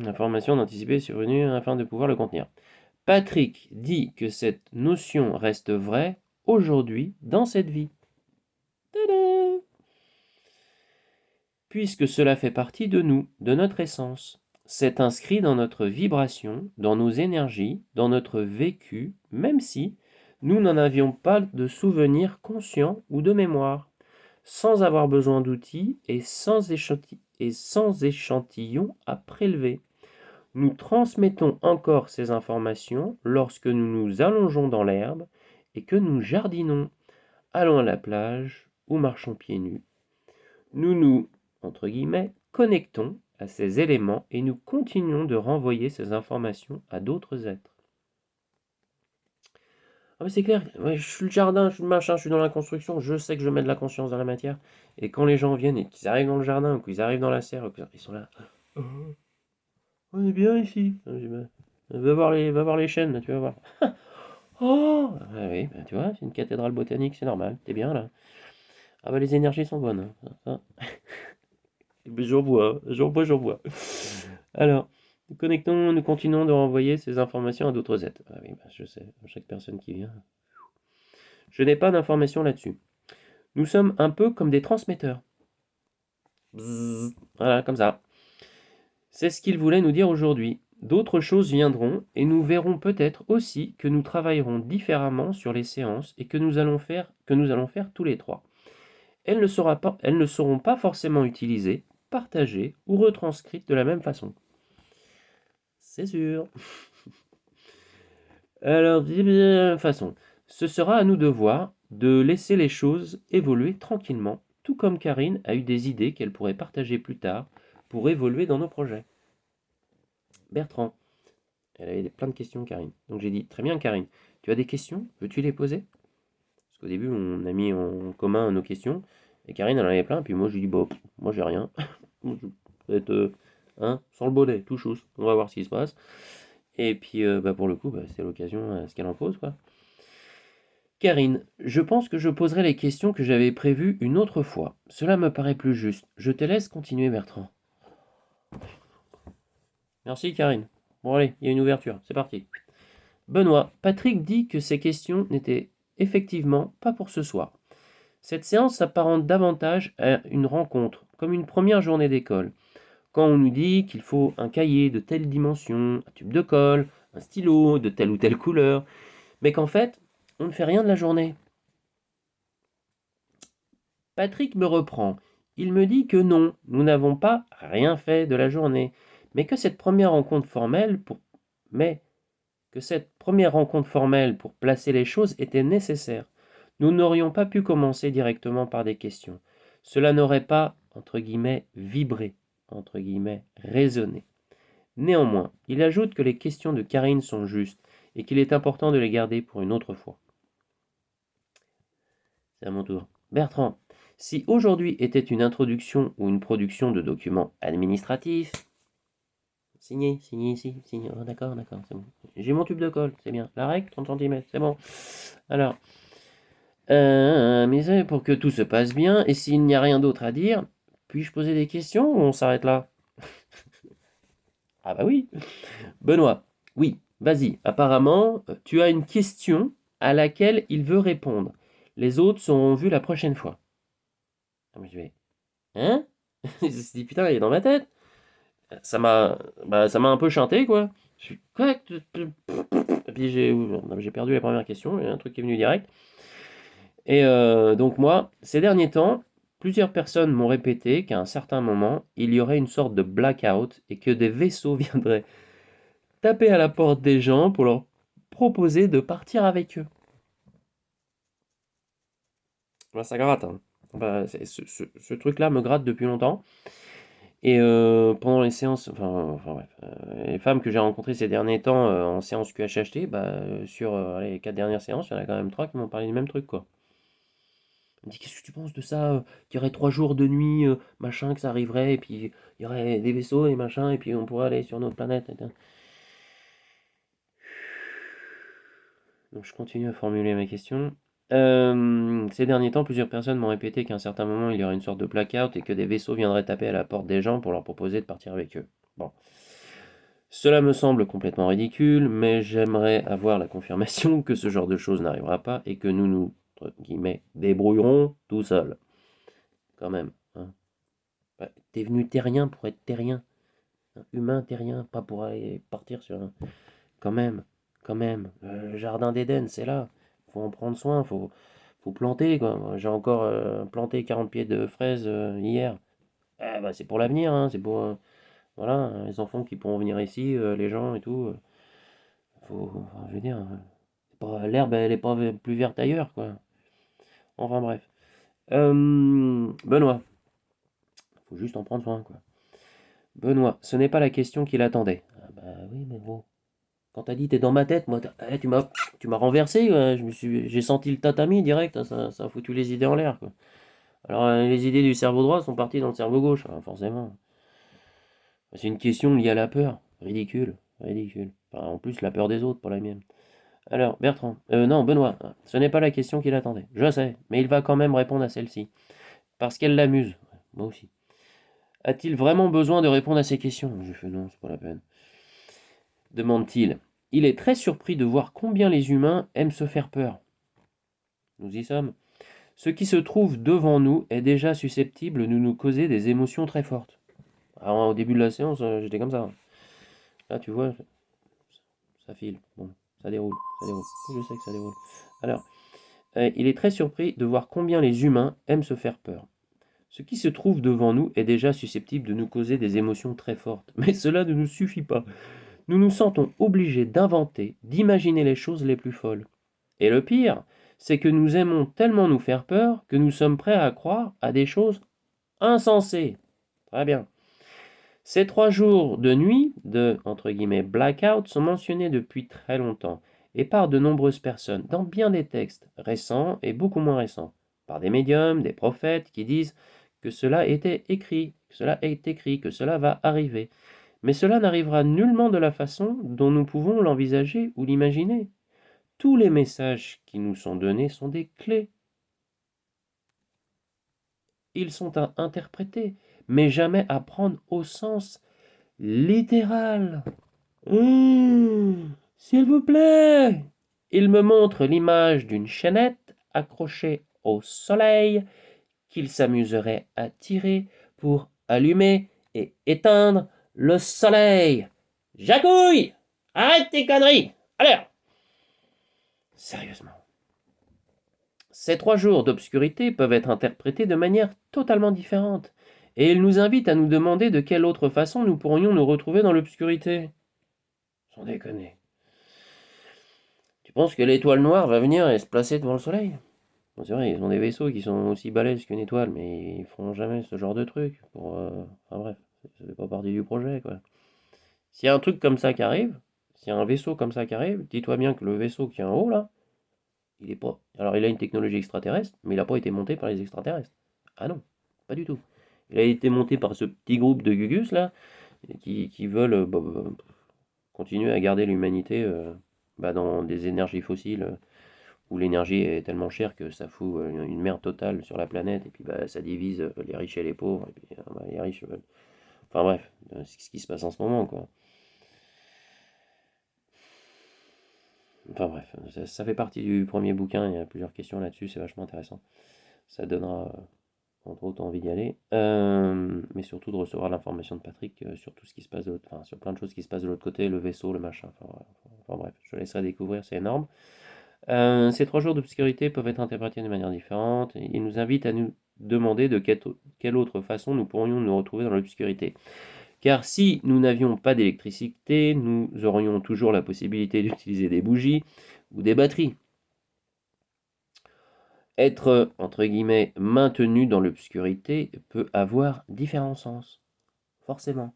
information d'anticiper survenue afin de pouvoir le contenir. Patrick dit que cette notion reste vraie aujourd'hui dans cette vie. Tada! Puisque cela fait partie de nous, de notre essence. C'est inscrit dans notre vibration, dans nos énergies, dans notre vécu, même si nous n'en avions pas de souvenir conscient ou de mémoire, sans avoir besoin d'outils et sans échantillons à prélever. Nous transmettons encore ces informations lorsque nous nous allongeons dans l'herbe et que nous jardinons, allons à la plage ou marchons pieds nus. Nous nous, entre guillemets, connectons à ces éléments et nous continuons de renvoyer ces informations à d'autres êtres. Ah mais c'est clair, ouais, je suis le jardin, je suis le machin, je suis dans la construction, je sais que je mets de la conscience dans la matière. Et quand les gens viennent et qu'ils arrivent dans le jardin, ou qu'ils arrivent dans la serre, ils sont là. On est bien ici. Je dis, bah, va voir les chênes, là, tu vas voir. Oh ah oui, bah, tu vois, c'est une cathédrale botanique, c'est normal, t'es bien là. Ah bah les énergies sont bonnes, hein. J'en vois, j'en vois, j'en vois. Alors, nous continuons de renvoyer ces informations à d'autres êtres. Ah oui, bah, je sais, chaque personne qui vient. Je n'ai pas d'informations là-dessus. Nous sommes un peu comme des transmetteurs. Bzzz, voilà, comme ça. C'est ce qu'il voulait nous dire aujourd'hui. D'autres choses viendront et nous verrons peut-être aussi que nous travaillerons différemment sur les séances et que nous allons faire tous les trois. Elles ne seront pas forcément utilisées, partagées ou retranscrites de la même façon. C'est sûr. Alors, de la même façon, ce sera à nous de voir, de laisser les choses évoluer tranquillement, tout comme Karine a eu des idées qu'elle pourrait partager plus tard pour évoluer dans nos projets. Bertrand. Elle avait plein de questions, Karine. Donc j'ai dit, très bien, Karine, tu as des questions? Veux-tu les poser? Parce qu'au début, on a mis en commun nos questions. Et Karine, elle en avait plein. Puis moi, je lui dis, bon, moi, j'ai rien. Je vais être, sans le bonnet, tout chousse. On va voir ce qui se passe. Et puis, bah, pour le coup, bah, c'est l'occasion à ce qu'elle en pose, quoi. Karine, je pense que je poserai les questions que j'avais prévues une autre fois. Cela me paraît plus juste. Je te laisse continuer, Bertrand. Merci, Karine. Bon, allez, il y a une ouverture. C'est parti. Benoît, Patrick dit que ces questions n'étaient effectivement pas pour ce soir. Cette séance s'apparente davantage à une rencontre, comme une première journée d'école. Quand on nous dit qu'il faut un cahier de telle dimension, un tube de colle, un stylo de telle ou telle couleur, mais qu'en fait, on ne fait rien de la journée. Patrick me reprend. Il me dit que non, nous n'avons pas rien fait de la journée, mais que cette première rencontre formelle pour placer les choses était nécessaire. Nous n'aurions pas pu commencer directement par des questions. Cela n'aurait pas, entre guillemets, vibré, entre guillemets, résonné. Néanmoins, il ajoute que les questions de Karine sont justes et qu'il est important de les garder pour une autre fois. C'est à mon tour. Bertrand, si aujourd'hui était une introduction ou une production de documents administratifs, signé ici, signé. Oh, d'accord, c'est bon. J'ai mon tube de colle, c'est bien. La règle, 30 cm, c'est bon. Alors, mais c'est pour que tout se passe bien, et s'il n'y a rien d'autre à dire, puis-je poser des questions ou on s'arrête là? Ah bah oui. Benoît, oui, vas-y. Apparemment, tu as une question à laquelle il veut répondre. Les autres seront vus la prochaine fois. Ah, mais je vais. Hein? Je me suis dit, putain, il est dans ma tête. Ça m'a un peu chanté, quoi. Je suis quoi? Et puis j'ai perdu la première question, il y a un truc qui est venu direct. Et donc moi, ces derniers temps, plusieurs personnes m'ont répété qu'à un certain moment, il y aurait une sorte de blackout et que des vaisseaux viendraient taper à la porte des gens pour leur proposer de partir avec eux. Bah, ça gratte, hein. Bah, ce truc-là me gratte depuis longtemps. Et pendant les séances, enfin bref, les femmes que j'ai rencontrées ces derniers temps en séance QHHT, bah, sur les 4 dernières séances, il y en a quand même 3 qui m'ont parlé du même truc, quoi. Elle me dit, qu'est-ce que tu penses de ça? Qu'il y aurait 3 jours de nuit, machin, que ça arriverait, et puis il y aurait des vaisseaux et machin, et puis on pourrait aller sur notre planète. Donc je continue à formuler ma question. Ces derniers temps, plusieurs personnes m'ont répété qu'à un certain moment, il y aurait une sorte de blackout et que des vaisseaux viendraient taper à la porte des gens pour leur proposer de partir avec eux. Bon. Cela me semble complètement ridicule, mais j'aimerais avoir la confirmation que ce genre de choses n'arrivera pas et que nous nous, entre guillemets, débrouillerons tout seuls. Quand même. Hein. Bah, t'es venu terrien pour être terrien. Un humain terrien, pas pour aller partir sur un... Quand même, quand même. Le jardin d'Éden, c'est là. Faut en prendre soin, faut planter, quoi. Moi, j'ai encore planté 40 pieds de fraises hier. Eh bah, c'est pour l'avenir, hein. C'est pour voilà, les enfants qui pourront venir ici, les gens et tout. Enfin, je veux dire, l'herbe, elle est pas plus verte ailleurs, quoi. Enfin bref. Benoît, faut juste en prendre soin, quoi. Benoît, ce n'est pas la question qu'il attendait. Ah bah oui, mais bon. Quand t'as dit t'es dans ma tête, moi, tu m'as renversé, ouais. J'ai senti le tatami direct, hein, ça a foutu les idées en l'air, quoi. Alors les idées du cerveau droit sont parties dans le cerveau gauche, hein, forcément. C'est une question liée à la peur. Ridicule, ridicule. Enfin, en plus, la peur des autres, pas la mienne. Alors, Bertrand, non, Benoît, ce n'est pas la question qu'il attendait. Je sais, mais il va quand même répondre à celle-ci. Parce qu'elle l'amuse. Moi aussi. A-t-il vraiment besoin de répondre à ces questions? J'ai fait non, c'est pas la peine. Demande-t-il. Il est très surpris de voir combien les humains aiment se faire peur. Nous y sommes. Ce qui se trouve devant nous est déjà susceptible de nous causer des émotions très fortes. Alors, au début de la séance, j'étais comme ça. Là, tu vois, ça file. Bon, ça déroule, ça déroule. Je sais que ça déroule. Alors, il est très surpris de voir combien les humains aiment se faire peur. Ce qui se trouve devant nous est déjà susceptible de nous causer des émotions très fortes. Mais cela ne nous suffit pas. Nous nous sentons obligés d'inventer, d'imaginer les choses les plus folles. Et le pire, c'est que nous aimons tellement nous faire peur que nous sommes prêts à croire à des choses insensées. Très bien. Ces 3 jours de nuit de entre guillemets blackout sont mentionnés depuis très longtemps et par de nombreuses personnes dans bien des textes récents et beaucoup moins récents, par des médiums, des prophètes qui disent que cela était écrit, que cela est écrit, que cela va arriver. Mais cela n'arrivera nullement de la façon dont nous pouvons l'envisager ou l'imaginer. Tous les messages qui nous sont donnés sont des clés. Ils sont à interpréter, mais jamais à prendre au sens littéral. S'il vous plaît. Il me montre l'image d'une chaînette accrochée au soleil qu'il s'amuserait à tirer pour allumer et éteindre le soleil. Jacouille! Arrête tes conneries! Alors! Sérieusement. Ces 3 jours d'obscurité peuvent être interprétés de manière totalement différente, et il nous invite à nous demander de quelle autre façon nous pourrions nous retrouver dans l'obscurité. Sans déconner. Tu penses que l'étoile noire va venir et se placer devant le soleil? Bon, c'est vrai, ils ont des vaisseaux qui sont aussi balèzes qu'une étoile, mais ils feront jamais ce genre de truc. Enfin bref, ça fait pas partie du projet, quoi. S'il y a un truc comme ça qui arrive, s'il y a un vaisseau comme ça qui arrive, dis-toi bien que le vaisseau qui est en haut, là, il est pas... Alors, il a une technologie extraterrestre, mais il n'a pas été monté par les extraterrestres. Ah non, pas du tout. Il a été monté par ce petit groupe de Gugus, là, qui veulent continuer à garder l'humanité dans des énergies fossiles où l'énergie est tellement chère que ça fout une merde totale sur la planète, et puis ça divise les riches et les pauvres, et puis les riches... Enfin bref, c'est ce qui se passe en ce moment, quoi. Enfin bref, ça fait partie du premier bouquin, il y a plusieurs questions là-dessus, c'est vachement intéressant. Ça donnera entre autres envie d'y aller, mais surtout de recevoir l'information de Patrick sur tout ce qui se passe de l'autre, enfin sur plein de choses qui se passent de l'autre côté, le vaisseau, le machin, enfin, voilà. Enfin bref, je laisserai découvrir, c'est énorme. Ces 3 jours d'obscurité peuvent être interprétés de manière différente. Il nous invite à nous demander de quelle autre façon nous pourrions nous retrouver dans l'obscurité. Car si nous n'avions pas d'électricité, nous aurions toujours la possibilité d'utiliser des bougies ou des batteries. Être, entre guillemets, maintenu dans l'obscurité peut avoir différents sens. Forcément.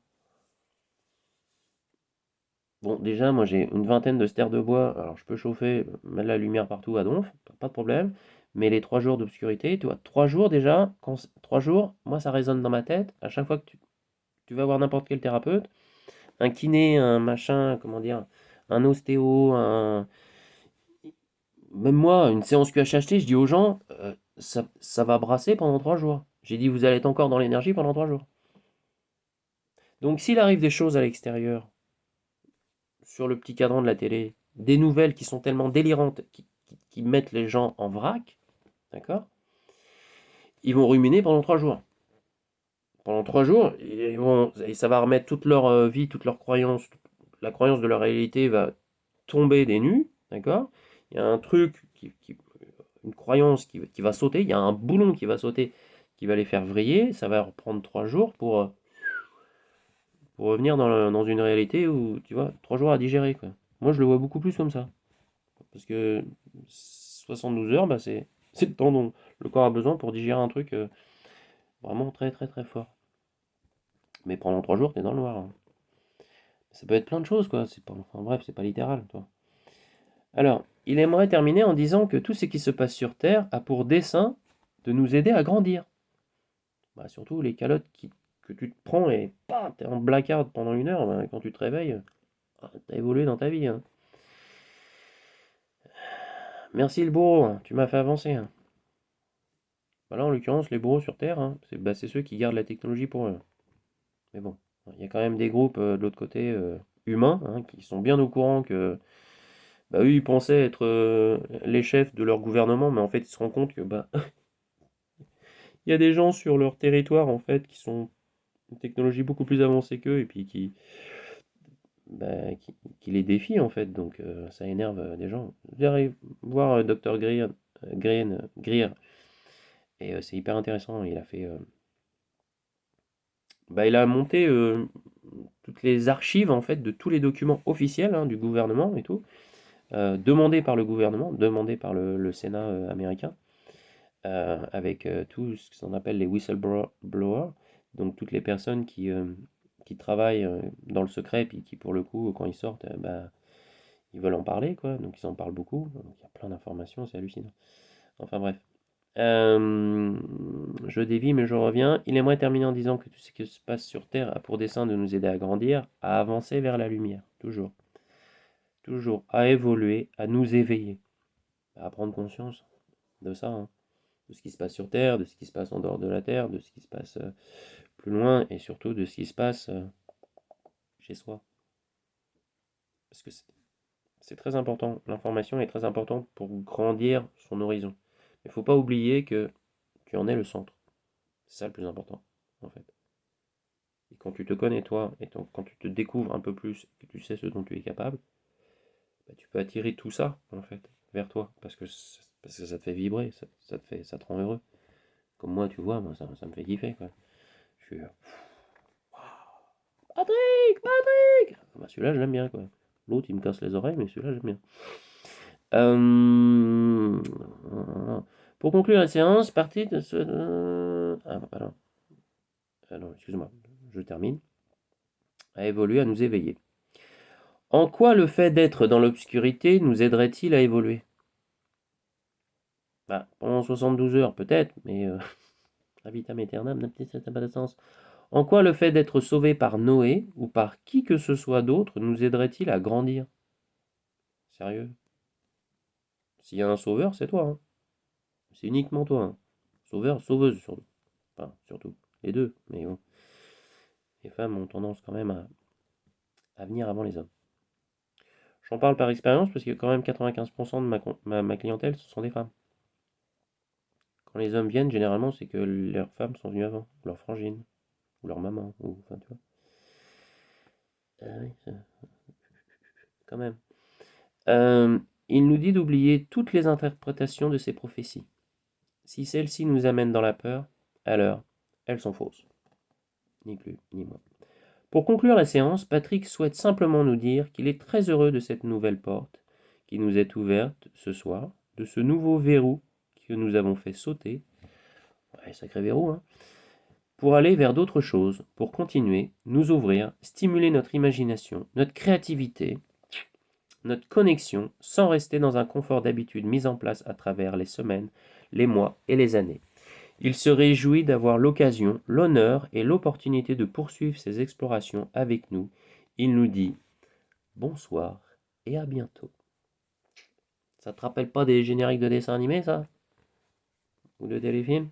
Bon, déjà, moi j'ai une vingtaine de stères de bois, alors je peux chauffer, mettre la lumière partout à donf, pas de problème. Mais les 3 jours d'obscurité, tu vois, 3 jours déjà, 3 jours, moi ça résonne dans ma tête. À chaque fois que tu vas voir n'importe quel thérapeute, un kiné, un machin, comment dire, un ostéo, même moi, une séance QHHT, je dis aux gens, ça va brasser pendant 3 jours. J'ai dit, vous allez être encore dans l'énergie pendant 3 jours. Donc s'il arrive des choses à l'extérieur, sur le petit cadran de la télé, des nouvelles qui sont tellement délirantes, qui mettent les gens en vrac, d'accord? Ils vont ruminer pendant 3 jours. Pendant 3 jours, et ça va remettre toute leur vie, toute leur croyance, la croyance de leur réalité va tomber des nues, d'accord? Il y a un truc, une croyance qui va sauter, il y a un boulon qui va sauter, qui va les faire vriller, ça va reprendre 3 jours pour revenir dans une réalité où, tu vois, 3 jours à digérer, quoi. Moi, je le vois beaucoup plus comme ça. Parce que 72 heures, bah, c'est le temps dont le corps a besoin pour digérer un truc vraiment très très très fort. Mais pendant 3 jours, t'es dans le noir, hein. Ça peut être plein de choses, quoi. C'est pas, enfin bref, c'est pas littéral, toi. Alors, il aimerait terminer en disant que tout ce qui se passe sur Terre a pour dessein de nous aider à grandir. Bah, surtout les calottes que tu te prends et bam, t'es en blackout pendant 1 heure, bah, quand tu te réveilles, t'as évolué dans ta vie, hein. Merci le bourreau, hein, tu m'as fait avancer, hein. Bah là, en l'occurrence, les bourreaux sur Terre, hein, c'est ceux qui gardent la technologie pour eux. Mais bon, il y a quand même des groupes de l'autre côté humains, hein, qui sont bien au courant que bah, eux, ils pensaient être les chefs de leur gouvernement, mais en fait, ils se rendent compte que bah, il y a des gens sur leur territoire en fait qui sont une technologie beaucoup plus avancée qu'eux et puis qui les défient en fait. Donc ça énerve des gens. J'arrive voir Dr Greer et c'est hyper intéressant. Il a monté toutes les archives en fait de tous les documents officiels, hein, du gouvernement et tout, demandés par le gouvernement, demandés par le Sénat américain, avec tout ce qu'on appelle les whistleblowers, donc toutes les personnes qui travaillent dans le secret, puis qui pour le coup, quand ils sortent, bah, ils veulent en parler, quoi, donc ils en parlent beaucoup, donc il y a plein d'informations, c'est hallucinant. Enfin bref. Je dévie, mais je reviens. Il aimerait terminer en disant que tout ce qui se passe sur Terre a pour dessein de nous aider à grandir, à avancer vers la lumière, toujours. Toujours, à évoluer, à nous éveiller, à prendre conscience de ça, hein, de ce qui se passe sur Terre, de ce qui se passe en dehors de la Terre, de ce qui se passe plus loin, et surtout de ce qui se passe chez soi. Parce que c'est très important, l'information est très importante pour grandir son horizon. Mais il ne faut pas oublier que tu en es le centre. C'est ça le plus important, en fait. Et quand tu te connais toi, et quand tu te découvres un peu plus, que tu sais ce dont tu es capable, bah, tu peux attirer tout ça, en fait, vers toi. Parce que ça te fait vibrer, ça te rend heureux. Comme moi, tu vois, moi, ça me fait kiffer, quoi. Je suis Patrick, Patrick! Ah bah, celui-là, je l'aime bien, quoi. L'autre, il me casse les oreilles, mais celui-là, j'aime bien. Euh, Pour conclure la séance, partie de ce... Ah, pardon. Non, excuse-moi, je termine. À évoluer, à nous éveiller. En quoi le fait d'être dans l'obscurité nous aiderait-il à évoluer? Bah, pendant 72 heures, peut-être, mais ad vitam aeternam n'a peut-être pas de sens. En quoi le fait d'être sauvé par Noé ou par qui que ce soit d'autre nous aiderait-il à grandir? Sérieux? S'il y a un sauveur, c'est toi, hein. C'est uniquement toi, hein. Sauveur, sauveuse, surtout. Enfin, surtout. Les deux, mais bon. Les femmes ont tendance quand même à venir avant les hommes. J'en parle par expérience parce que quand même 95% de ma clientèle, ce sont des femmes. Quand les hommes viennent, généralement, c'est que leurs femmes sont venues avant, ou leur frangine, ou leur maman, ou enfin, tu vois. Ah oui, quand même. Euh, il nous dit d'oublier toutes les interprétations de ces prophéties. Si celles-ci nous amènent dans la peur, alors elles sont fausses. Ni plus, ni moins. Pour conclure la séance, Patrick souhaite simplement nous dire qu'il est très heureux de cette nouvelle porte qui nous est ouverte ce soir, de ce nouveau verrou que nous avons fait sauter. Ouais, sacré verrou, hein. Pour aller vers d'autres choses, pour continuer, nous ouvrir, stimuler notre imagination, notre créativité, notre connexion, sans rester dans un confort d'habitude mis en place à travers les semaines, les mois et les années. Il se réjouit d'avoir l'occasion, l'honneur et l'opportunité de poursuivre ses explorations avec nous. Il nous dit bonsoir et à bientôt. Ça te rappelle pas des génériques de dessins animés, ça? Ou de téléfilms?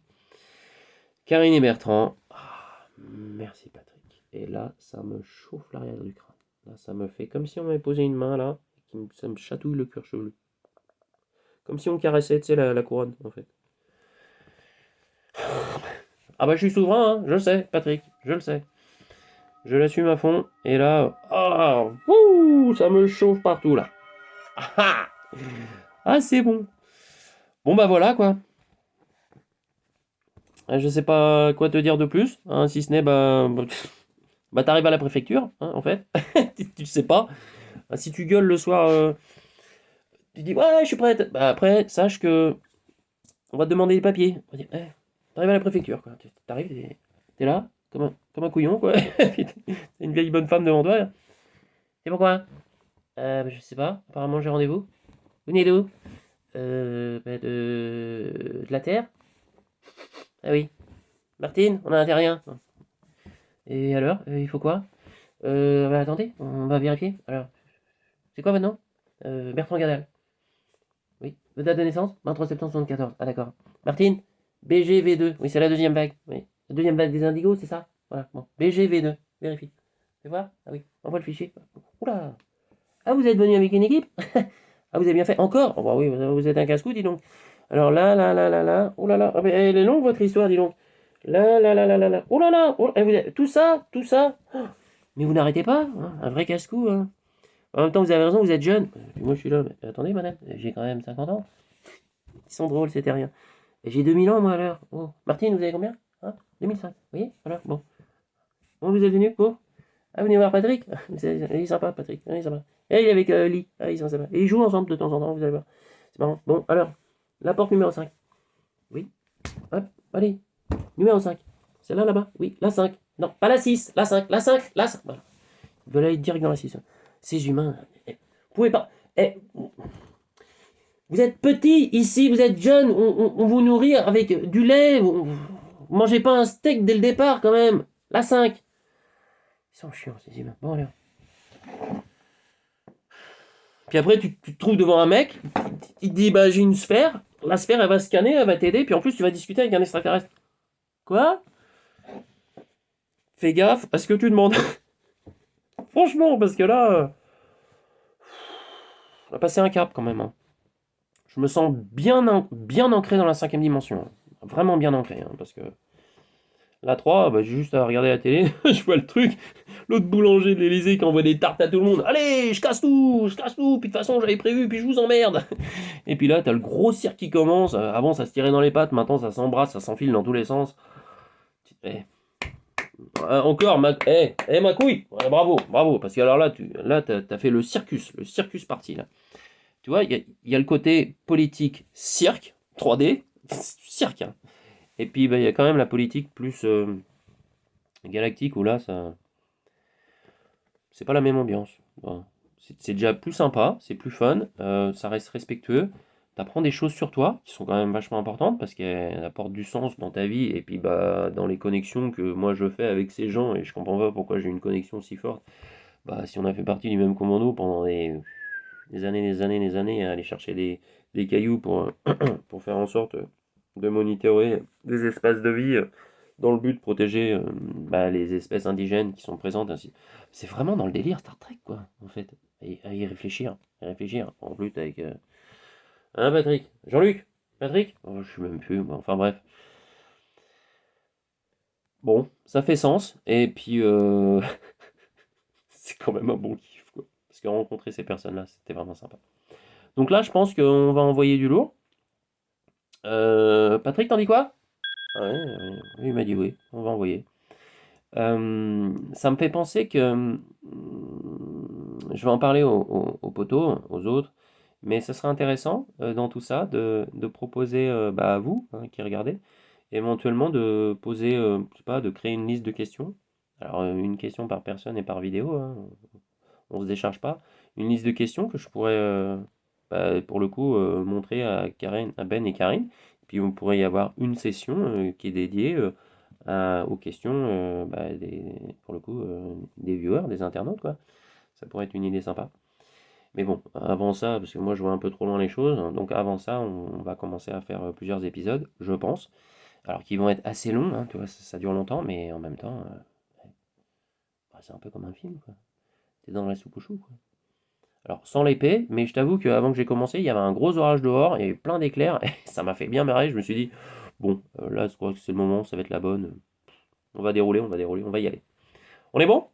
Karine et Bertrand. Ah, merci Patrick. Et là, ça me chauffe l'arrière du crâne. Là, ça me fait comme si on m'avait posé une main là, ça me chatouille le cuir chevelu. Comme si on caressait, tu sais, la couronne, en fait. Ah bah je suis souverain, hein, je le sais, Patrick, je le sais. Je l'assume à fond, et là, ah, ça me chauffe partout là. Ah, ah, ah, c'est bon. Bon bah voilà quoi. Je sais pas quoi te dire de plus, hein, si ce n'est bah t'arrives à la préfecture, hein, en fait. Tu sais pas. Si tu gueules le soir, tu dis ouais je suis prête. Bah après sache que on va te demander les papiers. On va dire, t'arrives à la préfecture quoi. T'arrives, t'es là comme un couillon quoi. Puis t'as une vieille bonne femme devant toi. Et pourquoi? Je sais pas. Apparemment j'ai rendez-vous. Vous venez d'où? De la Terre? Ah oui. Martine, on a un terrien. Et alors, il faut quoi? Bah, attendez, on va vérifier. Alors, c'est quoi votre nom? Bertrand Gadal. Oui. Votre date de naissance? 23 septembre 74. Ah d'accord. Martine? BGV2. Oui, c'est la deuxième vague. Oui. La deuxième vague des indigos, c'est ça? Voilà. Bon. BGV2. Vérifie. Fais voir? Ah oui. Envoie le fichier. Oula! Ah, vous êtes venu avec une équipe? Ah, vous avez bien fait. Encore? Oh, bah oui, vous êtes un casse-cou, dis donc. Alors là. Oh là là. Ah, mais elle est longue, votre histoire, dis donc. Là. Oh là là. Oh, tout ça. Oh, mais vous n'arrêtez pas, hein, un vrai casse-cou, hein. En même temps, vous avez raison, vous êtes jeune. Puis moi, je suis là. Mais attendez, madame, j'ai quand même 50 ans. Ils sont drôles, c'était rien. Et j'ai 2000 ans, moi, à l'heure. Oh. Martine, vous avez combien? Hein? 2005. Vous voyez? Voilà, bon. Bon, vous êtes venu? Bon. Ah, venez voir Patrick. Il est sympa, Patrick. Il est sympa. Et il est avec Lee. Ah, ils sont sympas. Et ils jouent ensemble de temps en temps, vous allez voir. C'est marrant. Bon, alors, la porte numéro 5. Oui. Hop, allez. Numéro 5. C'est là, là-bas. Oui, la 5. Non, pas la 6. La 5. La 5. La 5. Voilà. Ils veulent aller direct dans la 6. Ces humains. Vous pouvez pas. Vous êtes petit ici, vous êtes jeune. On vous nourrit avec du lait. Vous mangez pas un steak dès le départ, quand même. La 5. Ils sont chiants, ces humains. Bon, alors. Puis après, tu te trouves devant un mec, il te dit bah j'ai une sphère, la sphère elle va scanner, elle va t'aider, puis en plus tu vas discuter avec un extraterrestre. Quoi? Fais gaffe à ce que tu demandes. Franchement, parce que là, on a passé un cap quand même, hein. Je me sens bien ancré dans la 5ème dimension, hein. Vraiment bien ancré, hein, parce que la 3, bah, j'ai juste à regarder la télé, je vois le truc, l'autre boulanger de l'Elysée qui envoie des tartes à tout le monde. Allez, je casse tout, puis de toute façon j'avais prévu, puis je vous emmerde. Et puis là, t'as le gros cirque qui commence. Avant, ça se tirait dans les pattes, maintenant ça s'embrasse, ça s'enfile dans tous les sens. Eh, encore, ma couille. Ouais, bravo, parce que alors là, t'as fait le circus parti là. Tu vois, il y a le côté politique cirque, 3D, cirque, hein. Et puis bah, il y a quand même la politique plus galactique où là, c'est pas la même ambiance. Voilà. C'est déjà plus sympa, c'est plus fun, ça reste respectueux. T'apprends des choses sur toi qui sont quand même vachement importantes parce qu'elles apportent du sens dans ta vie et puis bah dans les connexions que moi je fais avec ces gens et je comprends pas pourquoi j'ai une connexion si forte. Bah si on a fait partie du même commando pendant des années à aller chercher des cailloux pour faire en sorte de monitorer des espaces de vie dans le but de protéger bah, les espèces indigènes qui sont présentes ainsi. C'est vraiment dans le délire Star Trek, quoi, en fait. Et à y réfléchir. En plus avec. Hein, Patrick? Jean-Luc? Patrick? Oh, je suis même plus. Enfin, bref. Bon, ça fait sens. Et puis, c'est quand même un bon kiff, quoi. Parce que rencontrer ces personnes-là, c'était vraiment sympa. Donc là, je pense qu'on va envoyer du lourd. Patrick, t'en dis quoi? Ah ouais, il m'a dit oui, on va envoyer. Ça me fait penser que je vais en parler aux poteaux, aux autres, mais ce serait intéressant dans tout ça de proposer bah, à vous hein, qui regardez, éventuellement de poser, je sais pas, de créer une liste de questions. Alors une question par personne et par vidéo, hein, on se décharge pas. Une liste de questions que je pourrais bah, pour le coup montrer à Karen, à Ben et Karine. Puis on pourrait y avoir une session qui est dédiée aux questions bah, pour le coup des viewers, des internautes quoi. Ça pourrait être une idée sympa. Mais bon, avant ça, parce que moi je vois un peu trop loin les choses, donc avant ça, on va commencer à faire plusieurs épisodes, je pense. Alors qu'ils vont être assez longs, hein, tu vois, ça dure longtemps, mais en même temps, bah, c'est un peu comme un film, quoi. T'es dans la soupe au chou, quoi. Alors, sans l'épée, mais je t'avoue qu'avant que j'ai commencé, il y avait un gros orage dehors, il y avait plein d'éclairs, et ça m'a fait bien marrer. Je me suis dit, bon, là, je crois que c'est le moment, ça va être la bonne. On va dérouler, on va y aller. On est bon?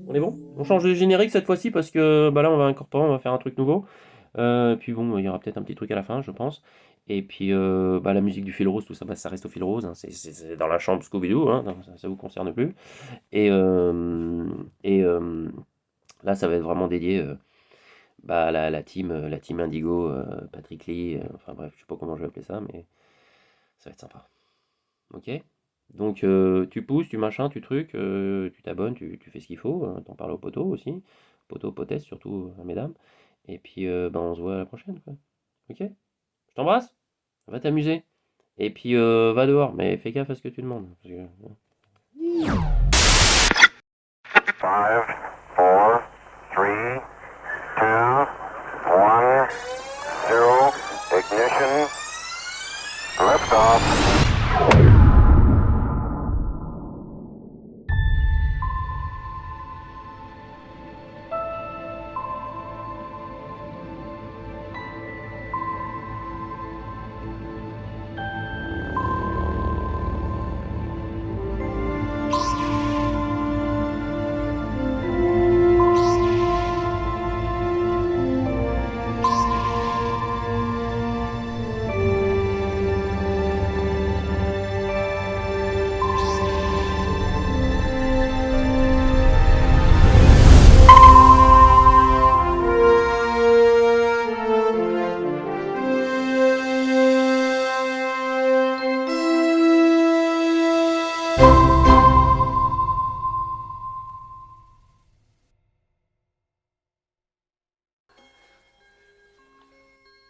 On est bon? On change de générique cette fois-ci parce que bah là, on va incorporer, on va faire un truc nouveau. Puis bon, il y aura peut-être un petit truc à la fin, je pense. Et puis, bah, la musique du fil rose, tout ça, bah, ça reste au fil rose, hein. C'est dans la chambre Scooby-Doo, hein, donc ça vous concerne plus. Et, et là, ça va être vraiment dédié. Bah, la team Indigo, Patrick Lee, enfin bref, je sais pas comment je vais appeler ça, mais ça va être sympa. Ok? Donc tu pousses, tu machin, tu trucs, tu t'abonnes, tu fais ce qu'il faut, t'en parles aux poteaux aussi, poteaux, potesses, surtout mesdames, et puis bah, on se voit à la prochaine, quoi. Ok? Je t'embrasse, va t'amuser, et puis va dehors, mais fais gaffe à ce que tu demandes. Parce que, 5, 4, 3, 2, 1, 0, ignition, liftoff.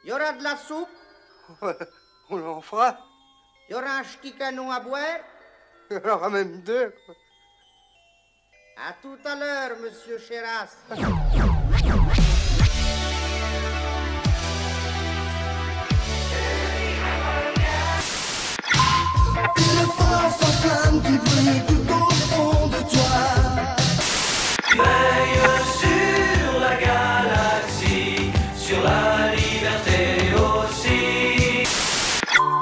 Il y aura de la soupe, On en fera. il y aura un petit canon à boire. Il y en aura même deux. À tout à l'heure, monsieur Chéras. Une force en flamme qui brûle tout au fond de toi. Veille sur la galaxie, sur la liberté aussi.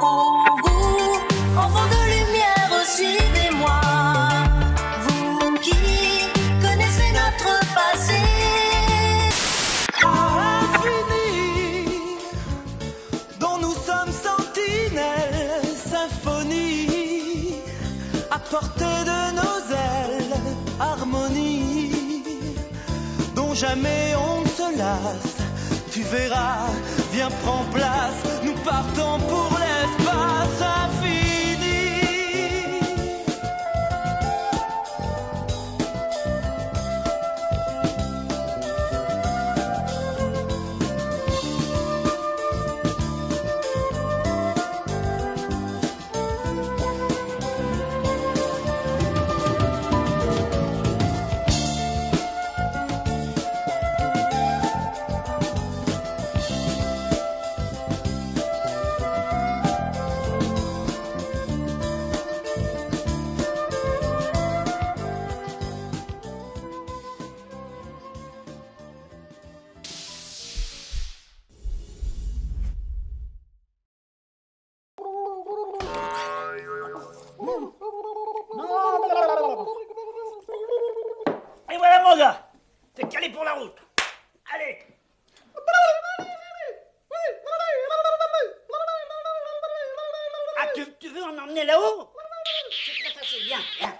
Oh, vous, enfants de lumière, suivez-moi. Vous qui connaissez notre passé. À l'infini, dont nous sommes sentinelles, symphonie, à portée de nos ailes, harmonie, dont jamais on ne se lasse. Tu verras, viens prends place, nous partons pour l'espace infini. Et voilà mon gars, t'es calé pour la route. Allez. Ah, tu veux en emmener là-haut? C'est très facile, viens, viens.